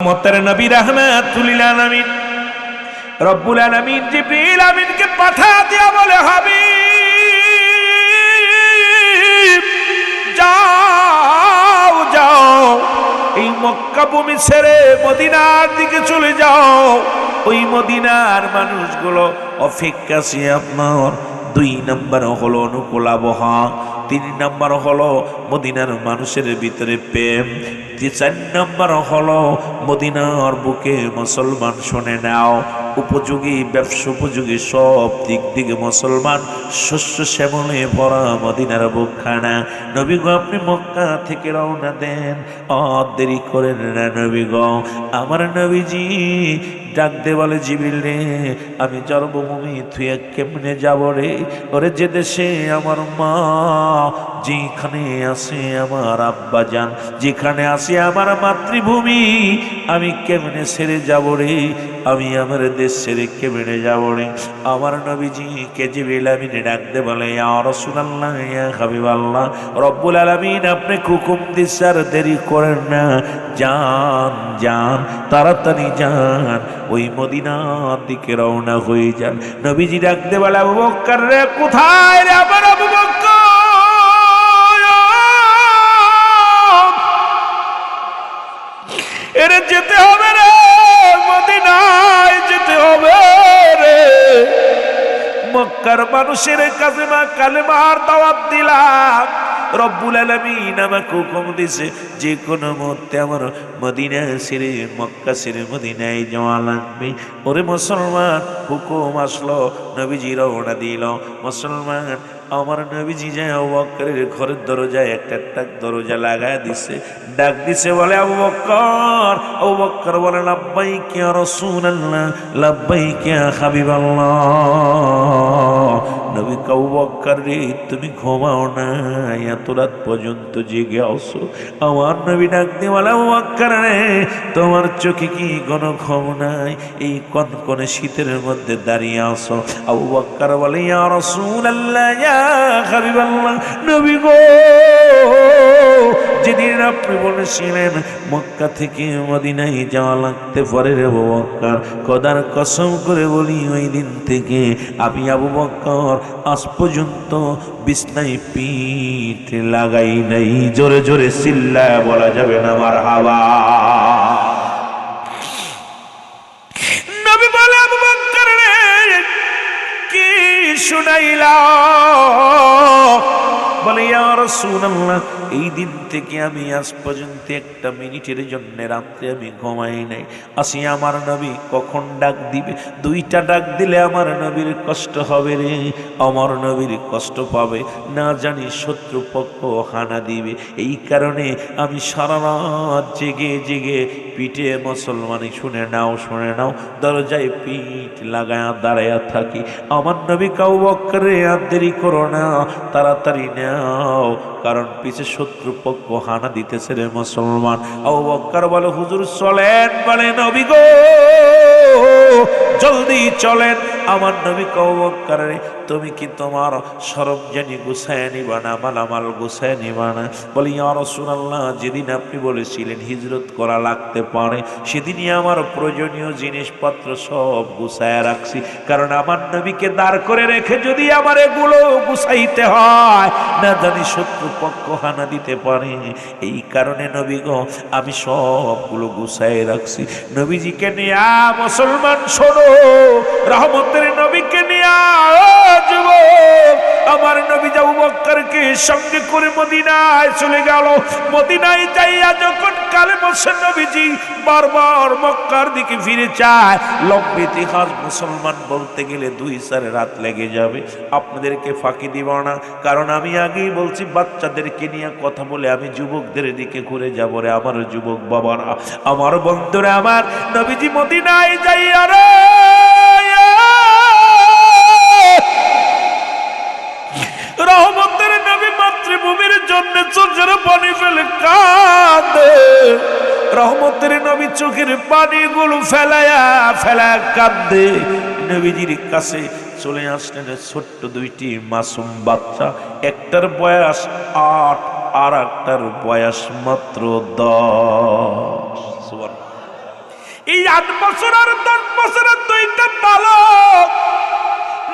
রহমতের নবী রাহমাতুল আলামিন রব্বুল আলামিন জিবরিল আমিনকে পাঠা দিয়া বলে, হাবিব যাও যাও, এই মক্কা ভূমি ছেড়ে মদিনার দিকে চলে যাও। ওই মদিনার মানুষগুলো অপেক্ষাছে আপনার। 2 নম্বর হলো অনুকূল আবহাওয়া, 3 নম্বর হলো মদিনার মানুষের ভিতরে প্রেম, 4 নম্বর হলো মদিনার বুকে মুসলমান শুনে নাও উপযোগী ব্যবসা উপযোগী সব দিক দিকে মুসলমান শস্য শ্যামলে ভরা মদিনার বুকখানা। নবী গো আপনি মক্কা থেকে রওনা দেন, দেরি করেন না নবী গো। আমার নবীজি ডাক দে বলে, জিবরিল রে আমি জন্মভূমি থুয়ে কেমনে যাব রে? ওরে যে দেশে আমার মা, যেখানে আছে আমার আব্বা জান, যেখানে আছে আমার মাতৃভূমি, আমি কেমনে ছেড়ে যাব রে? আমি আমার দেশ ছেড়ে কেমনে যাব রে? আমার নবীজি কে জিবরিল আমিন ডাক দে বলে, ইয়া রাসূলুল্লাহ ইয়া হাবিবাল্লাহ, রব্বুল আলামিন আপনি হুকুম দিছে আর দেরি করেন না, যান যান তাড়াতাড়ি যান, ওই মদিনার দিকে রওনা হয়ে যান। নবীজি ডাক দে বলে, আবু বকর রে কোথায় রে আমার আবু বকর? এরে যেতে হবে রে, মদিনায় যেতে হবে রে। মক্কার মানুষের কাছে মা কালেমার দাওয়াত দিলাম, রব্বুল আলামিন আমাকে হুকুম দিছে যে কোনো মুহূর্তে আমার মদিনা ছেড়ে মক্কা ছেড়ে মদিনায় যাওয়া লাগবে। ওরে মুসলমান, হুকুম আসলো, নবীজি রওনা দিল। মুসলমান আমার নবীজি যায় আবু বকরের ঘরের দরজায় একটা দরজা লাগায় দিছে, ডাক দিছে বলে, আবু বকর। আবু বকর বলে, লাব্বাইক ইয়া রাসূলুল্লাহ, লাব্বাইক ইয়া হাবিবাল্লাহ। নবী আবু বকর রে তুমি ঘুমাও না, এত রাত পর্যন্ত জেগে আসো। আমার নবী ডাক দিয়ে বলে, আবু বকর রে তোমার চোখে কি কোনো ঘুম নাই? এই কনকনে শীতের মধ্যে দাঁড়িয়ে আসো। আবু বকর বলে, ইয়া রাসূলুল্লাহ ইয়া হাবিবাল্লাহ, নবী গো যেদিন আপনি বলেছিলেন মক্কা থেকে মদিনায় যাওয়া লাগতে পারে রে আবু বকর, খোদার কসম করে বলি ওই দিন থেকে আমি আবু বকর আজ পর্যন্ত বিছনায় পিঠ লাগাই নাই। জোরে জোরে চিল্লায় বলা যাবে না মারহাবা। নবী বলে, আবু বকর রে কি শুনাইলা? বলে, ইয়া রাসূলুল্লাহ এই দিন থেকে আমি আজ পর্যন্ত একটা মিনিটের জন্য রাত্রে আমি ঘুমাই নাই। আসি আমার নবী কখন ডাক দিবে, 2টা ডাক দিলে আমার নবীর কষ্ট হবে রে, আমার নবীর কষ্ট পাবে, না জানি শত্রুপক্ষ হানা দিবে। এই কারণে আমি সারা রাত জেগে জেগে পিঠে মুসলমানি শুনে নাও দরজায় পিঠ লাগায়া দাঁড়ায়া থাকি। আমার নবী আবু বকর রে আর দেরি করো না, তাড়াতাড়ি নাও, কারণ পিছে শত্রুপক্ষ হানা দিতেছে রে মুসলমান। আবু বকর বলে, হুজুর চলেন। বলে, নবী গো জলদি চলেন। আমার নবী আবু বকর রে তুমি কি তোমার সরঞ্জানি গুছায় নিবা না, মালামাল গুছায় নিবা না? বলি, ইয়া রাসূলুল্লাহ যেদিন আপনি বলেছিলেন হিজরত করা লাগতে পারে সেদিনই আমার প্রয়োজনীয় জিনিসপত্র সব গুছায় রাখছি, কারণ আমার নবীকে দাঁড় করে রেখে যদি আমার এগুলো গুছাইতে হয় না জানি শত্রুপক্ষ হানা দিতে পারে। এই কারণে নবী গো আমি সবগুলো গুছায় রাখছি। নবীজিকে নিয়ে মুসলমান শোনো, রহমতের নবীকে নিয়ে আমার নবী আবু বকরকে সঙ্গে করে মদিনায় চলে গেল। মদিনায় যাইয়া যখন কালেমা নবীজি বারবার মক্কার দিকে ফিরে চায়, লম্বা ইতিহাস মুসলমান বলতে গেলে 2-4 রাত লেগে যাবে। আপনাদেরকে ফাঁকি দিব না, কারণ আমি আগেই বলছি বাচ্চাদেরকে নিয়ে কথা বলে আমি যুবকদের দিকে ঘুরে যাব রে। আমার যুবক বাবারা, আমার বন্ধুরা, আমার নবীজি মদিনায় যাইয়া রে রহমতের নবী মাতৃভূমির জন্য চোখের পানি ফেলে কাঁদে। রহমতের নবী চোখের পানিগুলো ফেলায়া কাঁদে। নবীজির কাছে চলে আসলেন ছোট্ট 2টি মাসুম বাচ্চা, একটার বয়স 8 আর একটার বয়স মাত্র 10। এই 8 বছর আর 10 বছরের দুইটা বালক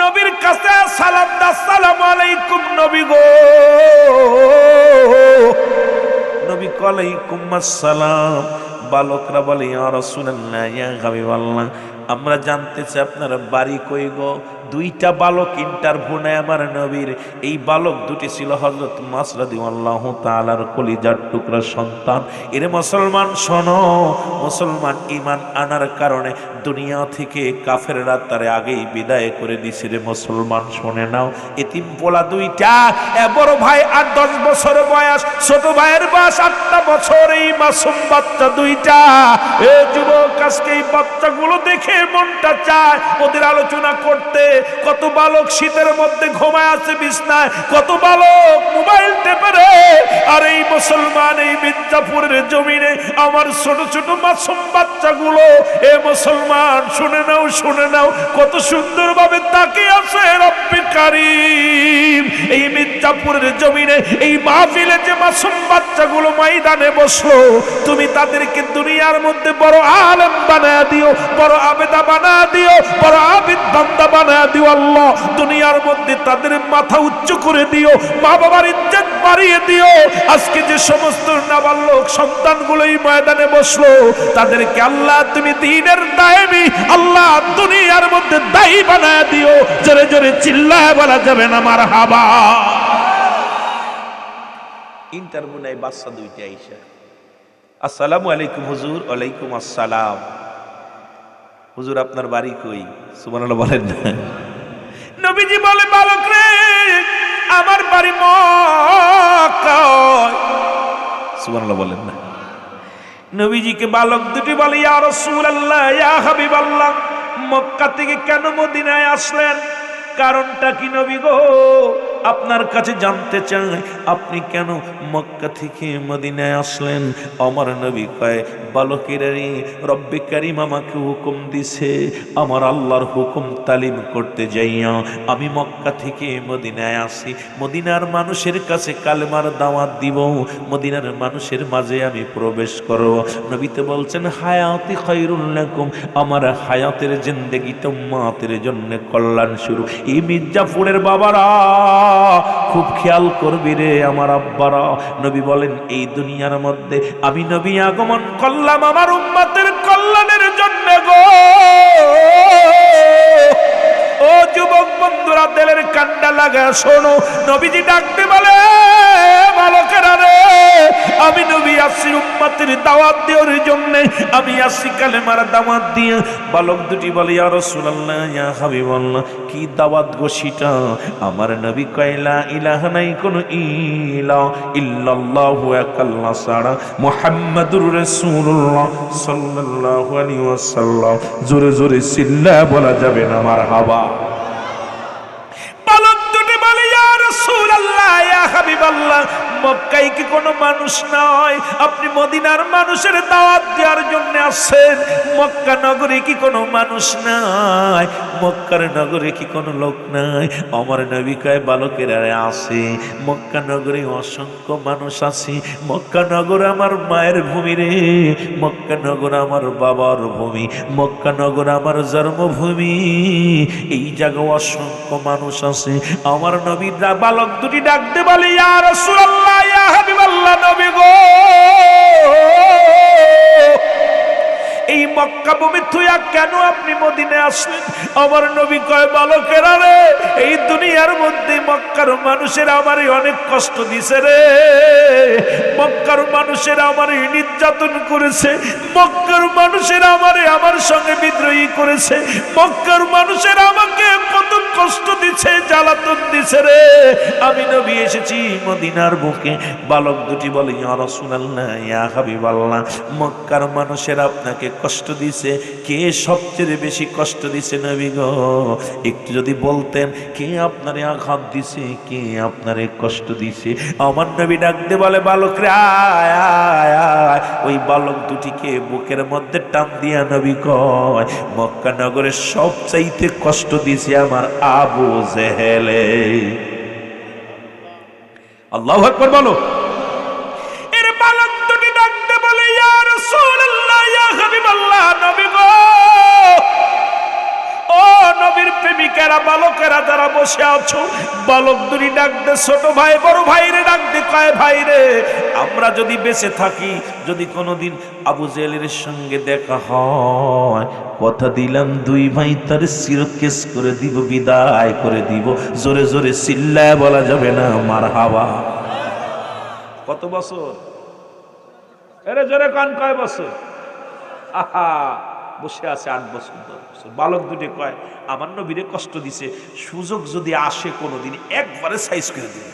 নবীর কাছে সালাম দা, আসসালামু আলাইকুম নবী গো। নবী ওয়ালাইকুম আসসালাম। বালকরা বলে ইয়া রাসূলুল্লাহ, ইয়া হাবিবাল্লাহ, আমরা জানতে চাই আপনার বাড়ি কই গো? দুইটা বালক ইন্টারভিউ নেয় আমার নবীর। এই বালক দুটি ছিল হযরত মাস রাদিয়াল্লাহু তাআলার কলিজার টুকরা সন্তান। এরে মুসলমান শোনো, মুসলমান ঈমান আনার কারণে দুনিয়া থেকে কাফেররা তারে আগেই বিদায় করে দিছে। রে মুসলমান শুনে নাও, এতিম পোলা দুইটা, বড় ভাই 8-10 বছর বয়স, ছোট ভাইয়ের বয়স 8টা বছর। এই মাসুম বাচ্চা দুইটা, এ যুবক, আজকে এই বাচ্চাগুলো দেখে মনটা চায় ওদের আলোচনা করতে। কত বালক শীতের মধ্যে ঘুমায় আছে বিছনায়, কত বালক মোবাইল টেপে রে। আর এই মুসলমান, এই মির্জাপুরের জমিনে আমার ছোট ছোট মাসুম বাচ্চাগুলো, এ মুসলমান শুনে নাও, শুনে নাও, কত সুন্দরভাবে তাকিয়ে আছে রব্বে কারীম। এই মির্জাপুরের জমিনে এই মাহফিলে যে মাসুম বাচ্চাগুলো ময়দানে বসলো, তুমি তাদেরকে দুনিয়ার মধ্যে বড় আলেম বানায় দিও, বড় আবেদা বানায় দিও, বড় আবিদ বান্দা বানায় দিও আল্লাহ। দুনিয়ার মধ্যে তাদের মাথা উচ্চ করে দিও, মা বাবার ইজ্জত বাড়িয়ে দিও। আজকে যে সমস্ত নাবালক সন্তানগুলো এই ময়দানে বসলো, তাদেরকে আল্লাহ তুমি দ্বীনের দায়েমি, আল্লাহ দুনিয়ার মধ্যে দায়ী বানায় দিও। জোরে জোরে চিল্লায় বলা যাবে না মারহাবা। ইন্টারভিউ নেয় বাচ্চা দুইটা আইসা, আসসালামু আলাইকুম হুজুর। ওয়ালাইকুম আসসালাম। হুজুর আপনার বাড়ি কই? সুবহানাল্লাহ বলেন না। নবীজি বলে, বালক রে, আমার বাড়ি মক্কা। সুবহানাল্লাহ বলেন না। নবীজিকে বালক দুটি বলে, ইয়া রাসূলুল্লাহ, ইয়া হাবিবাল্লাহ, মক্কা থেকে কেন মদিনায় আসলেন? কারণটা কি নবী গো? আপনার কাছে জানতে চাই, আপনি কেন মক্কা থেকে মদিনায় আসলেন? আমার নবী কয়, বালকেরারে, রব্বে কারীম আমাকে হুকুম দিছে, আমার আল্লাহর হুকুম তালিম করতে যাইয়া আমি মক্কা থেকে মদিনায় আসি। মদিনার মানুষের কাছে কালেমার দাওয়াত দিব, মদিনার মানুষের মাঝে আমি প্রবেশ করব। নবী তো বলছেন, হায়াতি খায়রুল লাকুম, আমার হায়াতের জিন্দেগি তো উম্মতের জন্য কল্যাণ শুরু। এই মির্জাপুরের বাবারা খুব খেয়াল করবি রে আমার আব্বারা। নবী বলেন, এই দুনিয়ার মধ্যে আমি নবী আগমন করলাম আমার উম্মতের কল্যাণের জন্য গো। ও যুবক বন্ধুরা, দিলের কান্ডা লাগা শোনো। নবীজি ডাকতে বলে, বালকেরা রে, আমি নবী আসি উম্মতের দাওয়াত দেওয়ার জন্য, আমি আসি কালেমার দাওয়াত দিয়ে। বালক দুটি বলে, ইয়া রাসূলুল্লাহ, ইয়া হাবিবাল্লাহ, কি দাওয়াত গো সেটা? আমার নবী কয়, লা ইলাহা, নাই কোন ইলাহ ইল্লাল্লাহু, এক আল্লাহ ছাড়া, মুহাম্মাদুর রাসূলুল্লাহ সাল্লাল্লাহু আলাইহি ওয়াসাল্লাম। জোরে জোরে চিল্লায় বলা যাবে না মারহাবা। বালক দুটি বলে, ইয়া রাসূলুল্লাহ, ইয়া হাবিবাল্লাহ, মক্কায় কি কোনো মানুষ নয়? আপনি মদিনার মানুষের দাওয়াত দেওয়ার জন্য আসছেন। মক্কা নগরে কি কোনো মানুষ নাই? মক্কার নগরে কি কোনো লোক নাই? আমার নবী কয়, বালকেরা আছে, মক্কা নগরে অসংখ্য মানুষ আছে। মক্কা নগর আমার মায়ের ভূমি রে, মক্কা নগর আমার বাবার ভূমি, মক্কা নগর আমার জন্মভূমি। এই জায়গায় অসংখ্য মানুষ আছে। আমার নবী বালক দুটি ডাকতে বলে, ইয়া রাসূলুল্লাহ, ইয়া হাবিবাল্লাহ, নবী গো, এই মক্কা ভূমি থুইয়া কেন আপনি মদিনায় আসলেন? আমার নবী কয়, বালকেরা রে, এই দুনিয়ার মধ্যে মক্কার মানুষের আমারই অনেক কষ্ট দিছে রে। মক্কার মানুষের আমারই নির্যাতন করেছে, মক্কার মানুষের আমারে আমার সঙ্গে বিদ্রোহী করেছে, মক্কার মানুষের আমাকে কত কষ্ট দিছে, জ্বালাতন দিছে রে। আমি নবী এসেছি মদিনার বুকে। বালক দুটি বলে, ইয়া রাসূলুল্লাহ, ইয়া হাবিবাল্লাহ, মক্কার মানুষের আপনাকে কষ্ট দিছে, কে সবচেয়ে বেশি কষ্ট দিছে নবী গো? একটু যদি বলতেন, কে আপনারে আঘাত দিছে, কে আপনারে কষ্ট দিছে? আমার নবী ডাকতে বলে, বালক রে, আয় আয় আয়। ওই বালক দুটিকে বুকের মধ্যে টান দিয়া নবী কয়, মক্কা নগরে সবচাইতে কষ্ট দিছে আমার আবু জেহেলে। আল্লাহু আকবার বলো। এর বালক দুটি ডাকতে বলে, ইয়া রাসূলুল্লাহ, ইয়া হাবিবাল্লাহ, নবী মেয়েরা বালকেরা যারা বসে আছো, বালক দুটি ডাক দে, ছোট ভাই বড় ভাই রে ডাক দে, কয় ভাই রে, আমরা যদি বেঁচে থাকি, যদি কোনোদিন আবু জেহেলের সঙ্গে দেখা হয়, কথা দিলাম দুই ভাই তার শিরকেস করে দিব, বিদায় করে দিব। জোরে জোরে চিল্লায় বলা যাবে না মারহাবা? কত বছর? এরে জোরে কান, কয় বছর? আহা, বসে আছে 8 বছর 10 বছর। বালক দুটি কয় আমার নবীরে কষ্ট দিছে, সুযোগ যদি আসে কোনোদিন একবারে সাইজ করে দিবে।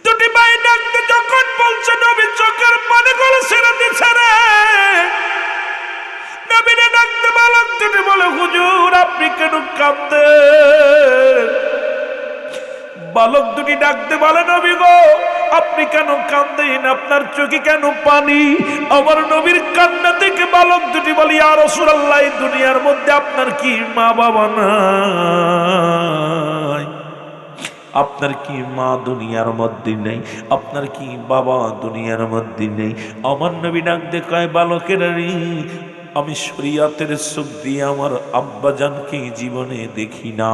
দুটি ভাই ডাকতে যখন বলছে, নবী চোখের পানি গুলো ছেড়ে দিচ্ছে রে। নবীরে ডাকতে বালক দুটি বলে, হুজুর আপনি কেন কাঁদতেন? বালক দুটি ডাকতে বলে, নবী গো আপনি কেন কাঁদেন? আপনার চোখে কেন পানি? আমার নবীর কান্না থেকে বালক দুটি বলি, ইয়া রাসূলুল্লাহ, এই দুনিয়ার মধ্যে আপনার কি মা বাবা নাই? আপনার কি মা দুনিয়ার মধ্যে নেই? আপনার কি বাবা দুনিয়ার মধ্যে নেই? আমার নবী ডাকতে কয়, বালকেরা রে, আমি শরীয়তের চোখ দিয়ে আমার আব্বাজানকে জীবনে দেখি না।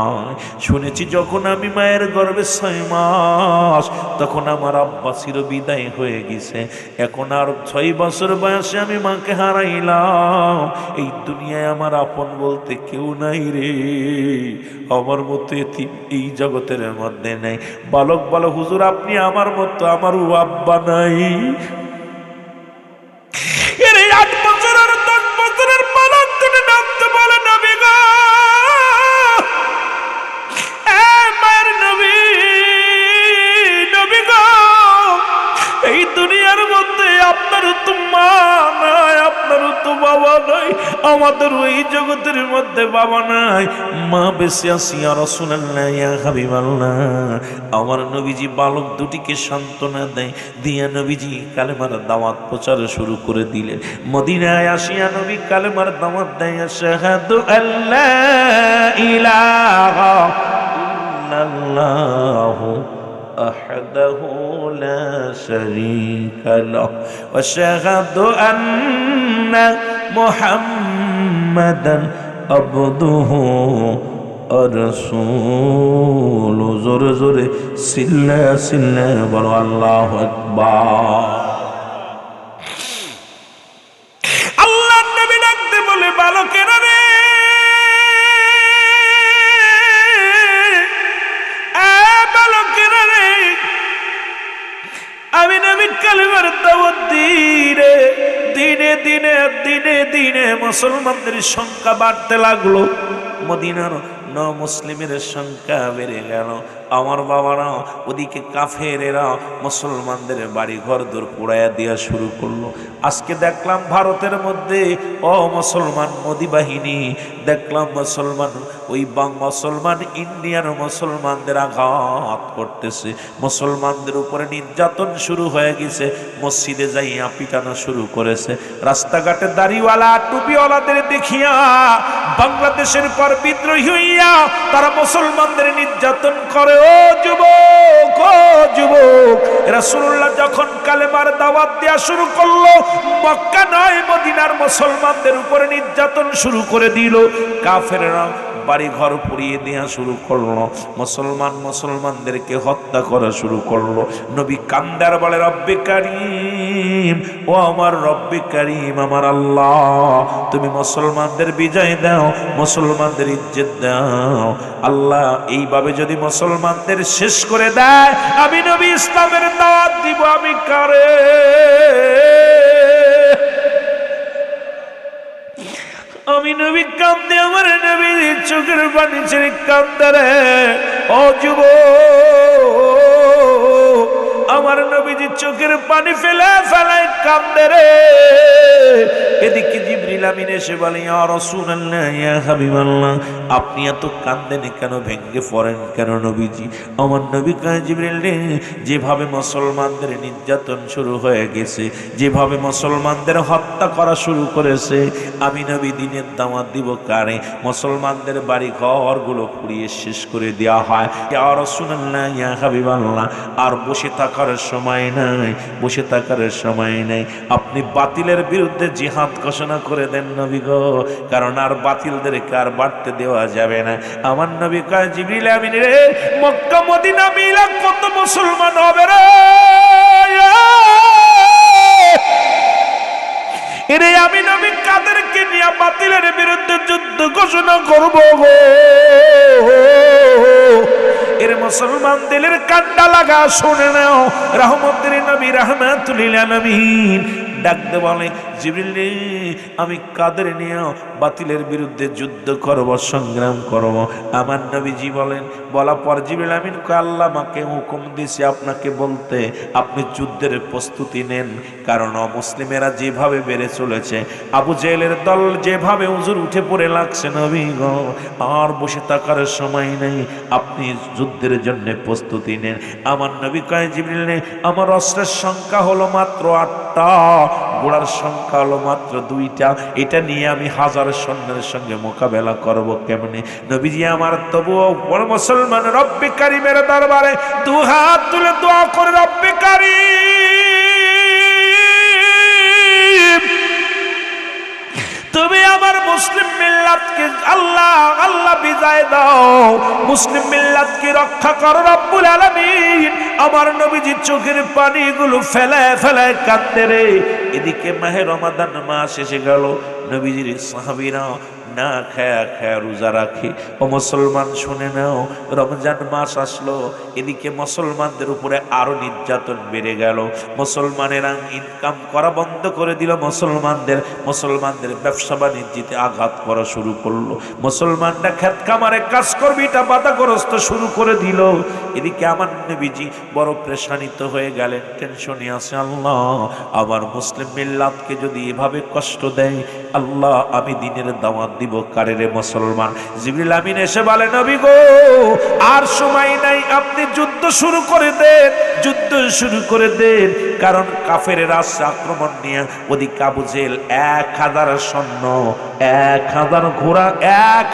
শুনেছি যখন আমি মায়ের গর্ভে 6 মাস, তখন আমার আব্বা চিরবিদায় হয়ে গেছে। এখন আর 6 বছর বয়সে আমি মাকে হারাইলাম। এই দুনিয়ায় আমার আপন বলতে কেউ নাই রে, আমার মতো এতিম এই জগতের মধ্যে নেই। বালক বলে, হুজুর আপনি আমার মতো, আমারও আব্বা নাই। এর 8 বছর আর 10 বছরের বালক দুটি নামতে বলে, নবী গো, মায়ের নবী, নবী গো, এই দুনিয়ার মধ্যে আপনারও তো মা নাই, আপনারও তো বাবা নাই, আমাদেরও এই জগতের মধ্যে বাবা নাই, মা বেঁচে আছি। ইয়া রাসূলুল্লাহ, ইয়া হাবিবাল্লাহ, আমার নবীজি বালক দুটিকে সান্ত্বনা দেয়, দিয়া নবীজি কালেমার দাওয়াত প্রচার শুরু করে দিলেন। মদিনায় আসিয়া নবী কালেমার দাওয়াত দেয়, আশহাদু আল্লা ইলাহা ইল্লাল্লাহু আহদাহু লা শারীকা লাহু ওয়া আশহাদু আন্না মুহাম্মাদান আবদুহু ওয়া রাসূলুহু। জোরে জোরে সিল্লা সিল্লা বলো আল্লাহু আকবার। আল্লাহর নবী ডাকতে বলে, বালকেরা রে, বালকেরা রে, আমি নবী কালেমার দাওয়াত দিই রে। দিনে দিনে দিনে দিনে মুসলমানদের সংখ্যা বাড়তে লাগলো। মদিনার মুসলিমের সংখ্যা বেড়ে গেল। আমার বাবারা ওদিকে কাফেরেরা মুসলমানদের বাড়ি ঘর দূর পোড়াইয়া দেওয়া শুরু করলো। আজকে দেখলাম ভারতের মধ্যে মুসলমান মোদি বাহিনী, দেখলাম মুসলমান মুসলমান ইন্ডিয়ার মুসলমানদের আঘাত করতেছে, মুসলমানদের উপরে নির্যাতন শুরু হয়ে গেছে, মসজিদে যাইয়া পিটানো শুরু করেছে। রাস্তাঘাটে দাড়িওয়ালা টুপিওয়ালাদের দেখিয়া বাংলাদেশের পর বিদ্রোহী হইয়া তারা মুসলমানদের নির্যাতন করে। ও যুবক, ও যুবক, রাসূলুল্লাহ যখন কালেমার দাওয়াত দেয়া শুরু করলো, মক্কা নয় মদিনার মুসলমানদের উপরে নির্যাতন শুরু করে দিল। কাফেররা বাড়ি ঘর পুড়িয়ে দেওয়া শুরু করলো, মুসলমানদেরকে হত্যা করা শুরু করলো। নবী কান্দার বলে, রব্বে কারীম, ও আমার রব্বে কারীম, আমার আল্লাহ, তুমি মুসলমানদের বিজয় দাও, মুসলমানদের ইজ্জত দাও। আল্লাহ এইভাবে যদি মুসলমানদের শেষ করে দেয়, আমি নবী ইসলামের দাওয়াত দিব আমি কারে? আমি নবী কান্দে, আমার নবী চোখের পানি ছেড়ে কান্দে রে। ও যুবক, আমার নবীজি চোখের পানি ফেলে ফেলায় কান্দে রে। এদিকে জিবরিল আমিন এসে বলে, ইয়া রাসূলুল্লাহ, ইয়া হাবিবাল্লাহ, আপনি এত কান্দেন কেন, ভেঙ্গে পড়েন কেন নবীজি? আমার নবী কয়, জিবরিল রে, যেভাবে মুসলমানদের নির্যাতন শুরু হয়ে গেছে, যেভাবে মুসলমানদের হত্যা করা শুরু করেছে, আমি নবী দিনের দাওয়াত দিব কারে? মুসলমানদের বাড়ি ঘরগুলো পুড়িয়ে শেষ করে দেওয়া হয়। ইয়া রাসূলুল্লাহ, ইয়া হাবিবাল্লাহ, আর বসে থাকার সময় নাই, বসে থাকার সময় নাই। আপনি বাতিলের বিরুদ্ধে জিহাদ জিহাদ ঘোষণা করে দেন নবী গো, কারণ আর বাতিলদেরকে আর বাড়তে দেওয়া যাবে না। আমার নবী কয় জিবরিল আমিন রে, মক্কা মদিনা মিলা কত মুসলমান হবে রে, এরে আমি নবী কাদেরকে নিয়ে বাতিলের বিরুদ্ধে যুদ্ধ ঘোষণা করব গো। এর মুসলমান দিলের কান্ডা লাগা শুনে নাও, রহমতের নবী রাহমাতুল লিল আলামিন ডাকতে বলে জিবরিল আমি কাদের নিয়ে বাতিলের বিরুদ্ধে যুদ্ধ করব, সংগ্রাম করব। আমার নবীজি বলেন, বলা পর জিবরিল আমিন কয় আল্লাহ আমাকে হুকুম দিয়েছে আপনাকে বলতে আপনি যুদ্ধের প্রস্তুতি নেন, কারণ অমুসলিমেরা যেভাবে বেড়ে চলেছে, আবু জেহেলের দল যেভাবে হুজুর উঠে পড়ে লাগছে নবী গো, আর বসে থাকার সময় নেই, আপনি যুদ্ধের জন্য প্রস্তুতি নেন। আমার নবী কয় জিবরিল আমার অস্ত্রের সংখ্যা হলো মাত্র 8টা, ঘোড়ার সংখ্যা হলো মাত্র 2টা, এটা নিয়ে আমি 1000 সৈন্যের সঙ্গে মোকাবেলা করব কেমনে? নবীজি আমার তবুও বড় মুসলমান রব্বে কারীমের দরবারে দুহাত তুলে দোয়া করে, রব্বে কারীম তুমি আমার মুসলিম মিল্লাতকে আল্লাহ আল্লাহ বিজয় দাও, মুসলিম মিল্লাতকে রক্ষা করো রব্বুল আলামিন। আমার নবীজি চোখের পানিগুলো ফেলায় ফেলায় কাঁদতে রে। এদিকে মাহে রমাদান মাস এসে গেল, নবীজির সাহাবীরা না খায়া খায়া রোজা রাখে। ও মুসলমান শুনে নাও, রমজান মাস আসলো, এদিকে মুসলমানদের উপরে আরো নির্যাতন বেড়ে গেল। মুসলমানেরা ইনকাম করা বন্ধ করে দিল, মুসলমানদের ব্যবসা বাণিজ্যতে আঘাত করা শুরু করলো, মুসলমানরা ক্ষেত খামারে কাজ করবে এটা বাধাগ্রস্ত শুরু করে দিল। এদিকে আমার নবীজি বড় পেরেশানিত হয়ে গেলেন, টেনশনে আছে, আল্লাহ আমার মুসলিম মিল্লাতকে যদি এভাবে কষ্ট দেয়, আল্লাহ আমি দিনের দাওয়াত দিব কারে রে মুসলমান? জিবরিল আমিন এসে বলে নবী গো আর সময় নাই, আপনি যুদ্ধ শুরু করে দেন, যুদ্ধ শুরু করে দেন, কারণ কাফেরেরা আক্রমণ নিয়ে ওদিকে আবু জেহেল 1000 সৈন্য, 1000 ঘোড়া,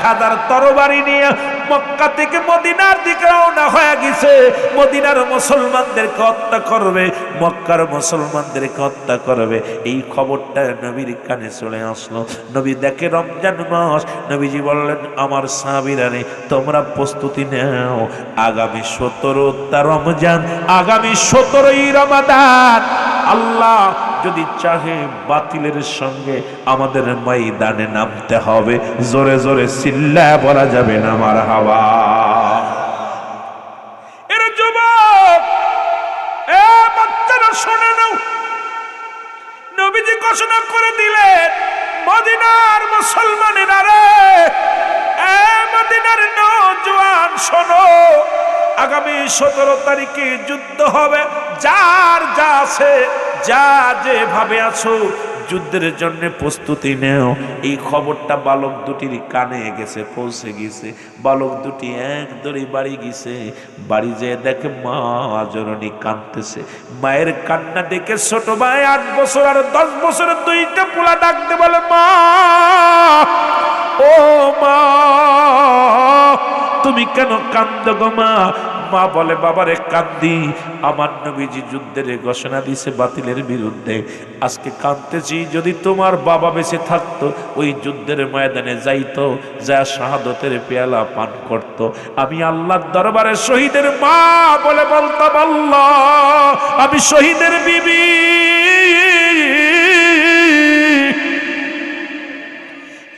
1000 তরবারি নিয়ে মক্কা থেকে মদিনার দিকে রওনা হয়ে গেছে। মদিনার মুসলমানদেরকে হত্যা করবে, মক্কার মুসলমানদেরকে হত্যা করবে। এই খবরটা নবীর কানে চলে আসলো। নবী দেখে রমজান মাস, নবীজি বললেন আমার সাহাবীরা রে তোমরা প্রস্তুতি নাও, আগামী 17টা রমজান, আগামী 17ই রমাদান আল্লাহ যদি চাহে বাতিলের সঙ্গে আমাদের ময়দানে নামতে হবে। জোরে জোরে চিল্লায়া বলা যাবে না মারহাবা। এর যুবক এ বাচ্চারা শুনে নাও, নবীজি ঘোষণা করে দিলেন মদিনার মুসলমানেরা রে, এ মদিনার নওজোয়ান শোনো, আগামী 17 তারিখে যুদ্ধ হবে। যার যা আছে, যা যেভাবে আছো যুদ্ধের জন্য প্রস্তুতি নেও। এই খবরটা বালক দুটির কানে গেছে, পৌঁছে গেছে। বালক দুটি এক দড়ি বাড়ি গেছে, বাড়ি যেয়ে দেখে মা জননী কাঁদতেছে। মায়ের কান্না দেখে ছোট ভাই 8 বছর আর 10 বছরের 2টা পোলা ডাকতে বলে মা, ও মা তুমি কেন কান্দো গো মা? মা বলে বাবারে কান্দি, আমার নবীজি যুদ্ধের ঘোষণা দিয়েছে বাতিলের বিরুদ্ধে, আজকে কাঁদতেছি। যদি তোমার বাবা বেঁচে থাকতো ওই যুদ্ধের ময়দানে যাইতো, যা শাহাদতের পেয়ালা পান করত, আমি আল্লাহর দরবারে শহীদের মা বলে বলতাম আল্লাহ আমি শহীদের বিবি।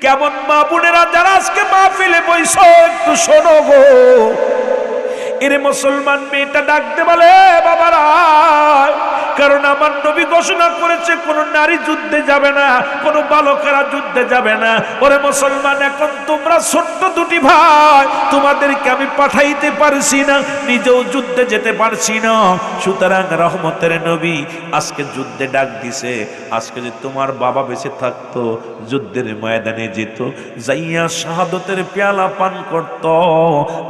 কেমন মা বোনেরা যারা আজকে মাহফিলে বইছো একটু শোনো গো। এরে মুসলমান মেয়েটা ডাকতে বলে বাবারা, কারণ আমার নবী ঘোষণা করেছে কোন নারী যুদ্ধে যাবে না, কোন বালকেরা যুদ্ধে যাবে না। ওরে মুসলমান এখন তোমরা ছোট্ট দুটি ভাই, তোমাদেরকে আমি পাঠাইতে পারছি না, নিজেও যুদ্ধে যেতে পারছি না, সুতরাং রহমতের নবী আজকে যুদ্ধে ডাক দিছে। আজকে যে তোমার বাবা বেঁচে থাকতো যুদ্ধের ময়দানে যেত, যাইয়া শাহাদতের পেয়ালা পান করত,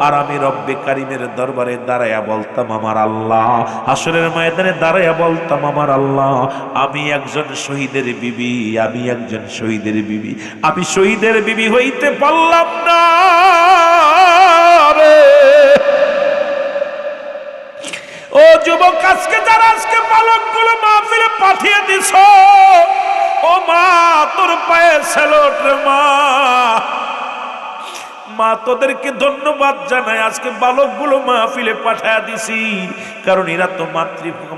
আর আমি রব্বে কারিমের দরবারে দাঁড়াইয়া বলতাম আমার আল্লাহ, হাসরের ময়দানে দাঁড়াইয়া বলতাম আমার আল্লাহ আমি একজন শহীদের বিবি, আমি একজন শহীদের বিবি, আমি শহীদের বিবি হইতে পারলাম না রে। ও যুবক, আজকে যারা আজকে বালকগুলো মাহফিলে পাঠিয়ে দিছ, ও মা তোর পায়ে স্যালুট রে মা। মা তোদেরকে ধন্যবাদ জানাই, আজকে বালকগুলো মাহফিলে পাঠায়া দিছি, কারণ এরা তো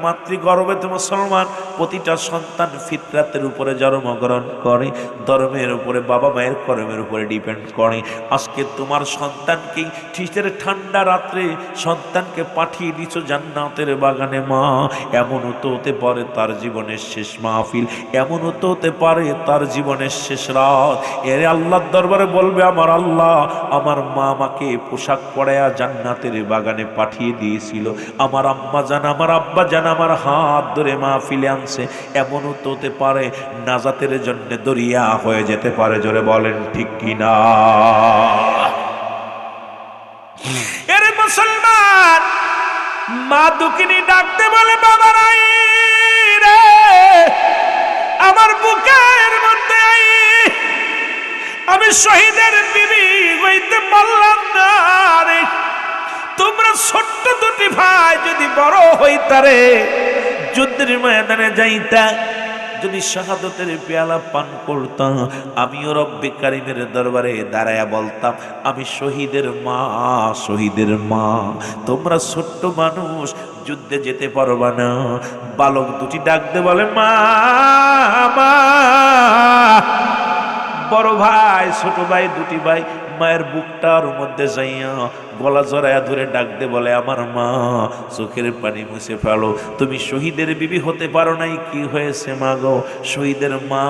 মাতৃগর্ভে তো মুসলমান। প্রতিটা সন্তান ফিতরাতের উপরে জন্মগ্রহণ করে, ধর্মের উপরে, বাবা মায়ের কর্মের উপরে ডিপেন্ড করে। আজকে তোমার সন্তানকেই শীতের ঠান্ডা রাত্রে সন্তানকে পাঠিয়ে দিছো জান্নাতের বাগানে। মা এমনও তো হতে পারে তার জীবনের শেষ মাহফিল, এমনও তো হতে পারে তার জীবনের শেষ রাত। এর আল্লাহর দরবারে বলবে, আমার আল্লাহ, আমার মা আমাকে পোশাক পরায়া জান্নাতের বাগানে পাঠিয়ে দিয়েছিল, আমার আম্মা জান, আমার আব্বা জান আমার হাত ধরে মাহফিলে আনছে। এমনও তো হতে পারে নাজাতের জন্য দরিয়া হয়ে যেতে পারে। জোরে বলেন ঠিক কিনা? এর মুসলমান মা দুঃখিনী ডাকতে বলে, বাবা রাই রে, আমার বুকের মধ্যে আই, আমি শহীদের বিবি হইতে পারলাম না রে। তোমরা ছোট্ট দুটি ভাই যদি বড় হইতারে, যুদ্ধের ময়দানে যাইতা, যদি শাহাদতের পেয়ালা পান করতাম, আমিও রব্বে কারিমের দরবারে দাঁড়ায়া বলতাম, আমি শহীদের মা, শহীদের মা। তোমরা ছোট্ট মানুষ, যুদ্ধে যেতে পারবা না। বালক দুটি ডাকতে বলে, মা মা। বড় ভাই ছোট ভাই দুটি ভাই মায়ের বুকটার মধ্যে যাইয়া গলা জড়াইয়া ধরে ডাকতে বলে, আমার মা, চোখের পানি মুছে ফেলো, তুমি শহীদের বিবি হতে পারো নাই, কি হয়েছে মা গো? শহীদের মা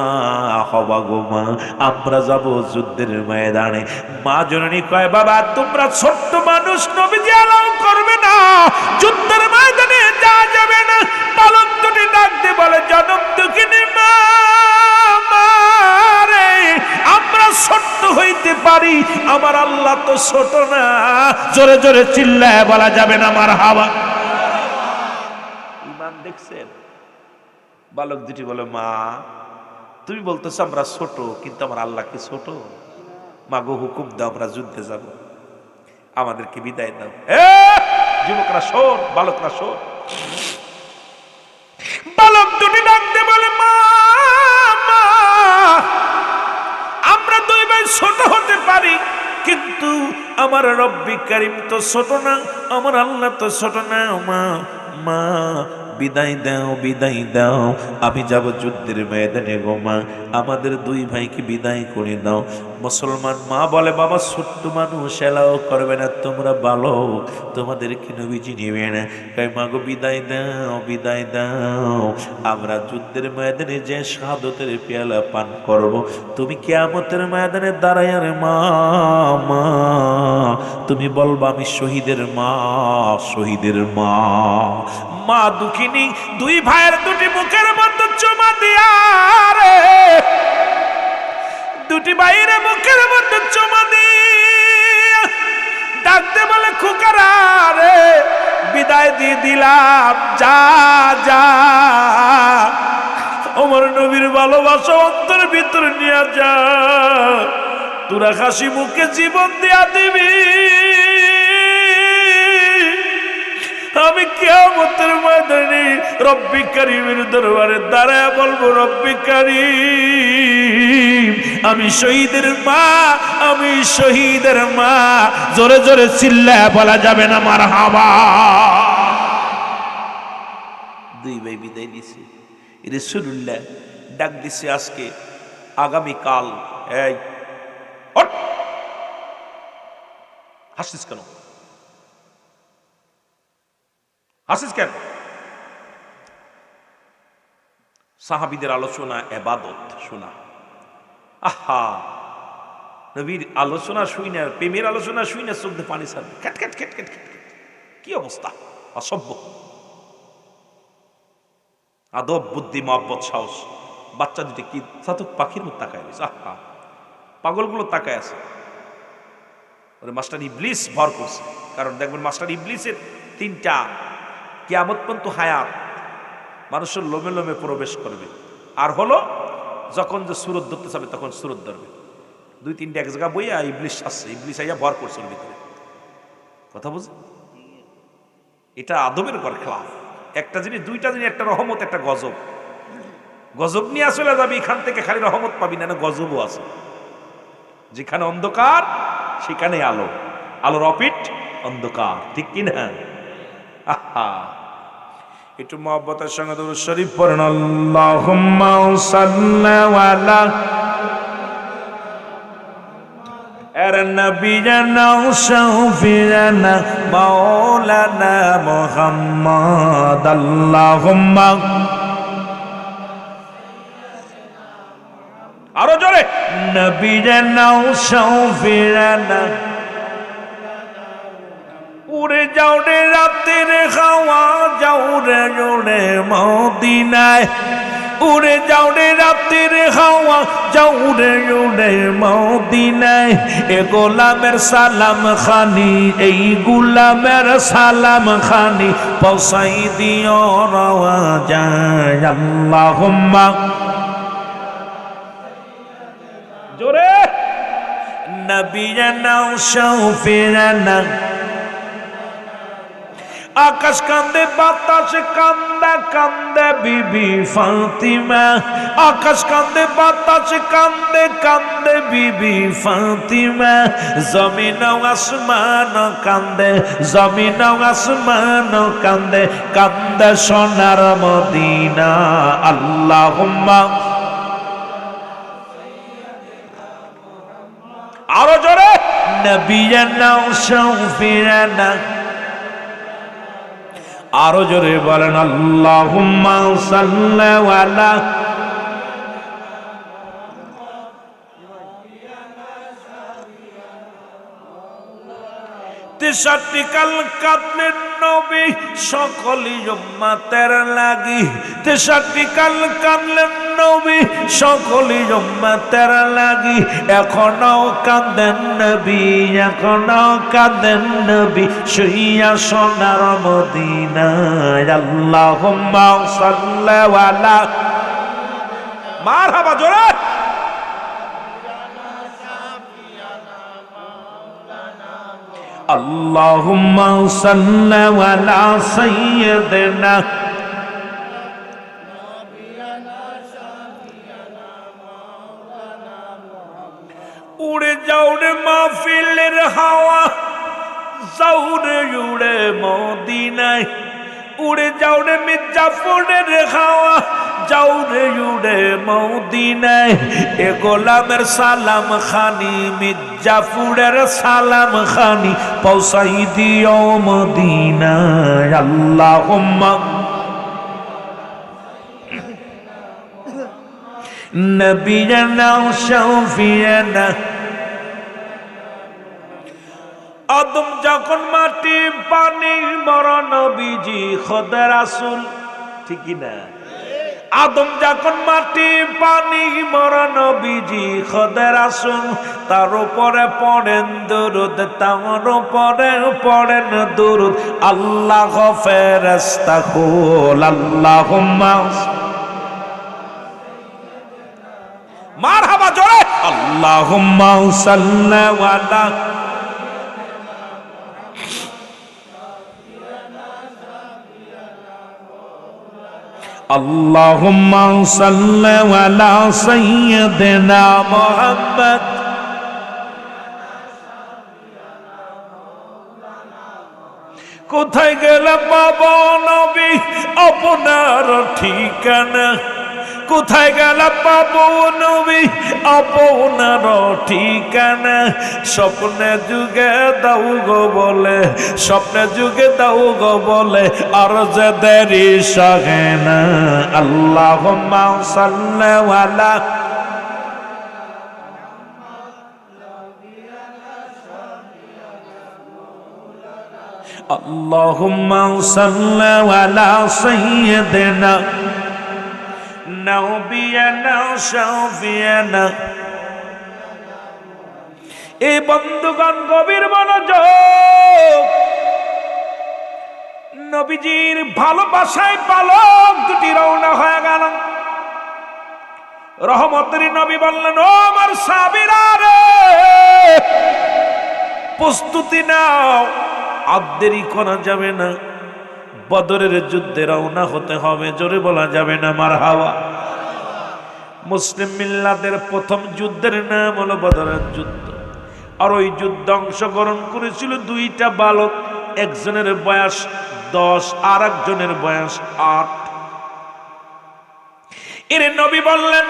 হবা গো মা, আমরা যাব যুদ্ধের ময়দানে। মা জননী কয়, বাবা তোমরা ছোট্ট মানুষ, নবীজি অ্যালাউ করবে না, যুদ্ধের ময়দানে যাওয়া যাবে না। বালক দুটি ডাকতে বলে, জনম দুঃখিনী মা, আমরা ছোট্ট হইতে পারি, আমার আল্লাহ তো ছোট না। জোরে জোরে চিল্লায় বলা যাবে না মারহাবা। ইমান দেখছেন? বালক দুটি বলে, মা তুমি বলতেছো আমরা ছোট, কিন্তু আমার আল্লাহ কি ছোট? মা গো হুকুম দাও, আমরা যুদ্ধে যাব, আমাদেরকে বিদায় দাও। যুবকরা শোন, বালকরা শোন। বালক দুটি ডাকতে বলে, মা আমরা দুই ভাই ছোট হতে পারি, কিন্তু আমার রব্বি কারিম তো ছোট না, আমার আল্লাহ তো ছোট না। মা মা বিদায় দাও, বিদায় দাও, আমি যাব যুদ্ধের ময়দানে গো মা, আমাদের দুই ভাইকে বিদায় করে দাও। মুসলমান মা বলে, বাবা ছোট্ট মানুষ এলাও করবে না, তোমরা ভালো, তোমাদেরকে নবীজি নেবে না। তাই মা গো বিদায় দাও, বিদায় দাও, আমরা যুদ্ধের ময়দানে যে শাহাদতের পেয়ালা পান করব, তুমি কিয়ামতের ময়দানে দাঁড়ায় রে মা, মা তুমি বলবা আমি শহীদের মা, শহীদের মা। মা দুঃখিনী দুই ভাইয়ের দুটি মুখের মধ্যে চুমা দিয়া রে, দুটি ভাইয়ের মুখের মধ্যে চুমা দিয়া ডাকতে বলে, খুকারা রে, বিদায় দিয়ে দিলাম, যা যা, আমার নবীর ভালোবাসা অন্তরের ভিতরে নিয়ে যা, তোরা হাসি মুখে জীবন দিয়া দিবি, আমি কিয়ামতের ময়দানে রব্বি কারিমের দরবারে দাঁড়ায় বলবো, রব্বি কারিম আমি শহীদের মা, আমি শহীদের মা। জোরে জোরে চিল্লায় বলা যাবে না মারহাবা। দুই ভাই বিদায় দিছে, রাসূলুল্লাহ ডাক দিছে, আজকে আগামীকাল, এই হাসিস কেন, হাসিস কেন? সাহাবীদের আলোচনা ইবাদত শোনা। আহা, নবীর আলোচনা শুই না, প্রেমের আলোচনা শুই না, চোখ দিয়ে পানি ছাড়বে, খেট খেট খেট খেট খেট। কি অবস্থা, অসভ্য। আদব, বুদ্ধি, মহব্বত, সাহস। বাচ্চা দুটি কি চাতক পাখির মতো তাকায় রয়েছে। আহা, পাগলগুলো তাকায় আছে। মাস্টার ইবলিস ভর করছে, কারণ দেখবেন মাস্টার ইবলিসের তিনটা কিয়ামত পর্যন্ত হায়াত মানুষের লোমে লোমে প্রবেশ করবে, আর হলো যখন যে সুরত ধরতে যাবে তখন সুরত ধরবে। দুই তিনটা এক জায়গা বইয়া ইবলিস আসছে, ইবলিস আইয়া ভর করছে ওর ভিতরে। কথা বুঝ, এটা আদবের ঘর খেলাফ। একটা জিনিস, দুইটা জিনিস, একটা রহমত, একটা গজব। গজব নিয়ে চলে যাবি এখান থেকে, খালি রহমত পাবি না, গজবও আছে। যেখানে অন্ধকার সেখানে আলো, আলোর অপিট অন্ধকার, ঠিক কিনা? আহা, একটু মহব্বতের সঙ্গে দুরূদ শরীফ পড়েন। আল্লাহুম্মা সাল্লি আলা নবিয়িনা শাফিয়ানা মাওলানা মুহাম্মদ। আল্লাহুম্মা, আরো জোরে, নবিয়িনা শাফিয়ানা। উড়ে যাও রে রাতের হাওয়া, যাও রে জোরে মদিনায়। উড়ে যাও রে রাতের হাওয়া, যাও রে জোরে মদিনায়। এ গোলামের সালাম খানি, এই গোলামের সালাম খানি পৌঁছাই দিও রওয়া যায়। আল্লাহুম্মা, জোরে, নবিয়িনা শাফিয়ানা। আকাশ কান্দে বাতাস কান্দে, কান্দে বিবি ফাতিমা। আকাশ কান্দে বাতাস কান্দে, কান্দে বিবি ফাতিমা। জমিন আসমান কান্দে, জমিন আসমান কান্দে, কান্দে সোনার মদিনা। আল্লাহুম্মা, আরো জোরে, নবিয়িনা শাফিয়ানা। আরো জোরে বলেন আল্লাহুম্মা সাল্লি আলা। তেষট্টি কাল কাঁদলেন নবী সকলি উম্মতের লাগি। তেষট্টি কাল কাঁদলেন নবী সকলি উম্মতের লাগি। এখনো কাঁদেন নবী, এখনো কাঁদেন নবী শুইয়া সোনার মদিনায়। আল্লাহুম্মা সাল্লি আলা, মারহাবা, জোরে, আল্লাহুম্মা সাল্লি আলা সাইয়্যিদিনা। উড়ে যাও রে মাহফিলের হাওয়া, যাও রে উড়ে মদিনায়। উড়ে যাও রে মির্জাপুরের হাওয়া, যাও রে উড়ে মদিনায়। এ গোলামের সালাম খানি, মির্জাপুরের সালাম খানি পৌঁছাই দিও মদিনায়। আল্লাহুম্মা, নবিয়িনা শাফিয়ানা। আদম যখন মাটি পানি মর নবীজি খোদা রাসূল, ঠিক কি না? আদম যখন মাটি পানি মর নবীজি খোদা রাসূল। তার উপরে পড়েন দুরূদ, তার উপরে পড়েন দুরূদ। আল্লাহ ফেরেশতা কুল। আল্লাহুম্মা, মারহাবা, জোরে, আল্লাহুম্মা সাল্লি আলা। আল্লাহুম্মা সাল্লি আলা সাইয়্যিদিনা মুহাম্মদ। কোথায় গেলে পাবো নবী আপনার ঠিকানা? কোথায় গেলে পাবো নবী আপনার ঠিকানা? স্বপ্নে যুগে দাও গো বলে, স্বপ্নে যুগে দাও গো বলে, আর যে দেরি সহে না। আল্লাহুম্মা সাল্লি আলা। আল্লাহুম্মা সাল্লি আলা সাইয়্যিদিনা নবিয়িনা শাফিয়ানা। এই বন্ধুগণ গভীর মনোযোগ, নবীজির ভালোবাসায় পালক দুটি রওনা হয়ে গেল। রহমতের নবী বললেন, ও আমার সাহাবীরা রে, প্রস্তুতি নাও, আর দেরি করা যাবে না। বদরের যুদ্ধে রওনা হতে হবে, জোরে বলা যাবে না মারহাবা। মুসলিম মিল্লাতের প্রথম যুদ্ধের নাম হলো বদরের যুদ্ধ। আর ওই যুদ্ধে অংশগ্রহণ করেছিল দুইটা বালক, একজনের বয়স 10 আর একজনের বয়স 8। এর নবী বললেন,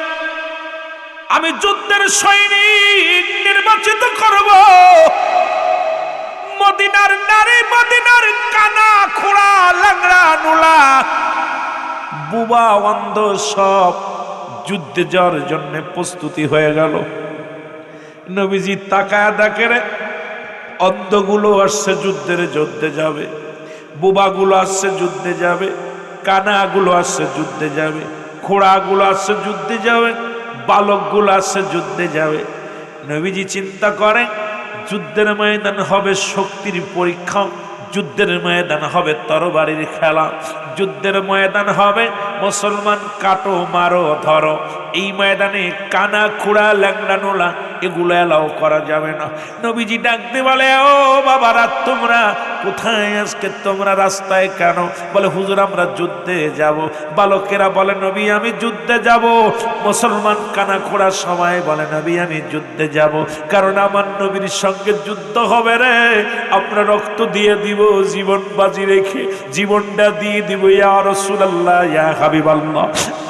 আমি যুদ্ধের সৈনিক নির্বাচিত করব। মদিনার নারী, মদিনার কানা খোড়া ল্যাংড়া নুলা বুবা অন্ধ সব যুদ্ধে যাওয়ার জন্য প্রস্তুতি হয়ে গেল। নবীজি তাকায়া দেখে রে, অন্ধগুলো আসছে যুদ্ধে যাবে, বুবাগুলো আসছে যুদ্ধে যাবে, কানাগুলো আসছে যুদ্ধে যাবে, খোড়াগুলো আসছে যুদ্ধে যাবে, বালকগুলো আসছে যুদ্ধে যাবে। নবীজি চিন্তা করেন, যুদ্ধের ময়দান হবে শক্তির পরীক্ষা, যুদ্ধের ময়দান হবে তরবারির খেলা, যুদ্ধের ময়দান হবে মুসলমান কাটো মারো ধরো। এই ময়দানে কানা খুড়া ল্যাংড়া নোলা এগুলো এলাও করা যাবে না। নবীজি ডাকতে বলে, ও বাবারা তোমরা কোথায়, আজকে তোমরা রাস্তায় কেন? বলে, হুজুর আমরা যুদ্ধে যাব। বালকেরা বলে, নবী আমি যুদ্ধে যাব। মুসলমান কানা খোড়া সবাই বলে, নবী আমি যুদ্ধে যাব, কারণ আমার নবীর সঙ্গে যুদ্ধ হবে রে। আমরা রক্ত দিয়ে দিব, জীবন বাজি রেখে জীবনটা দিয়ে দিব। ইয়া রাসূলুল্লাহ, ইয়া হাবিবাল্লাহ,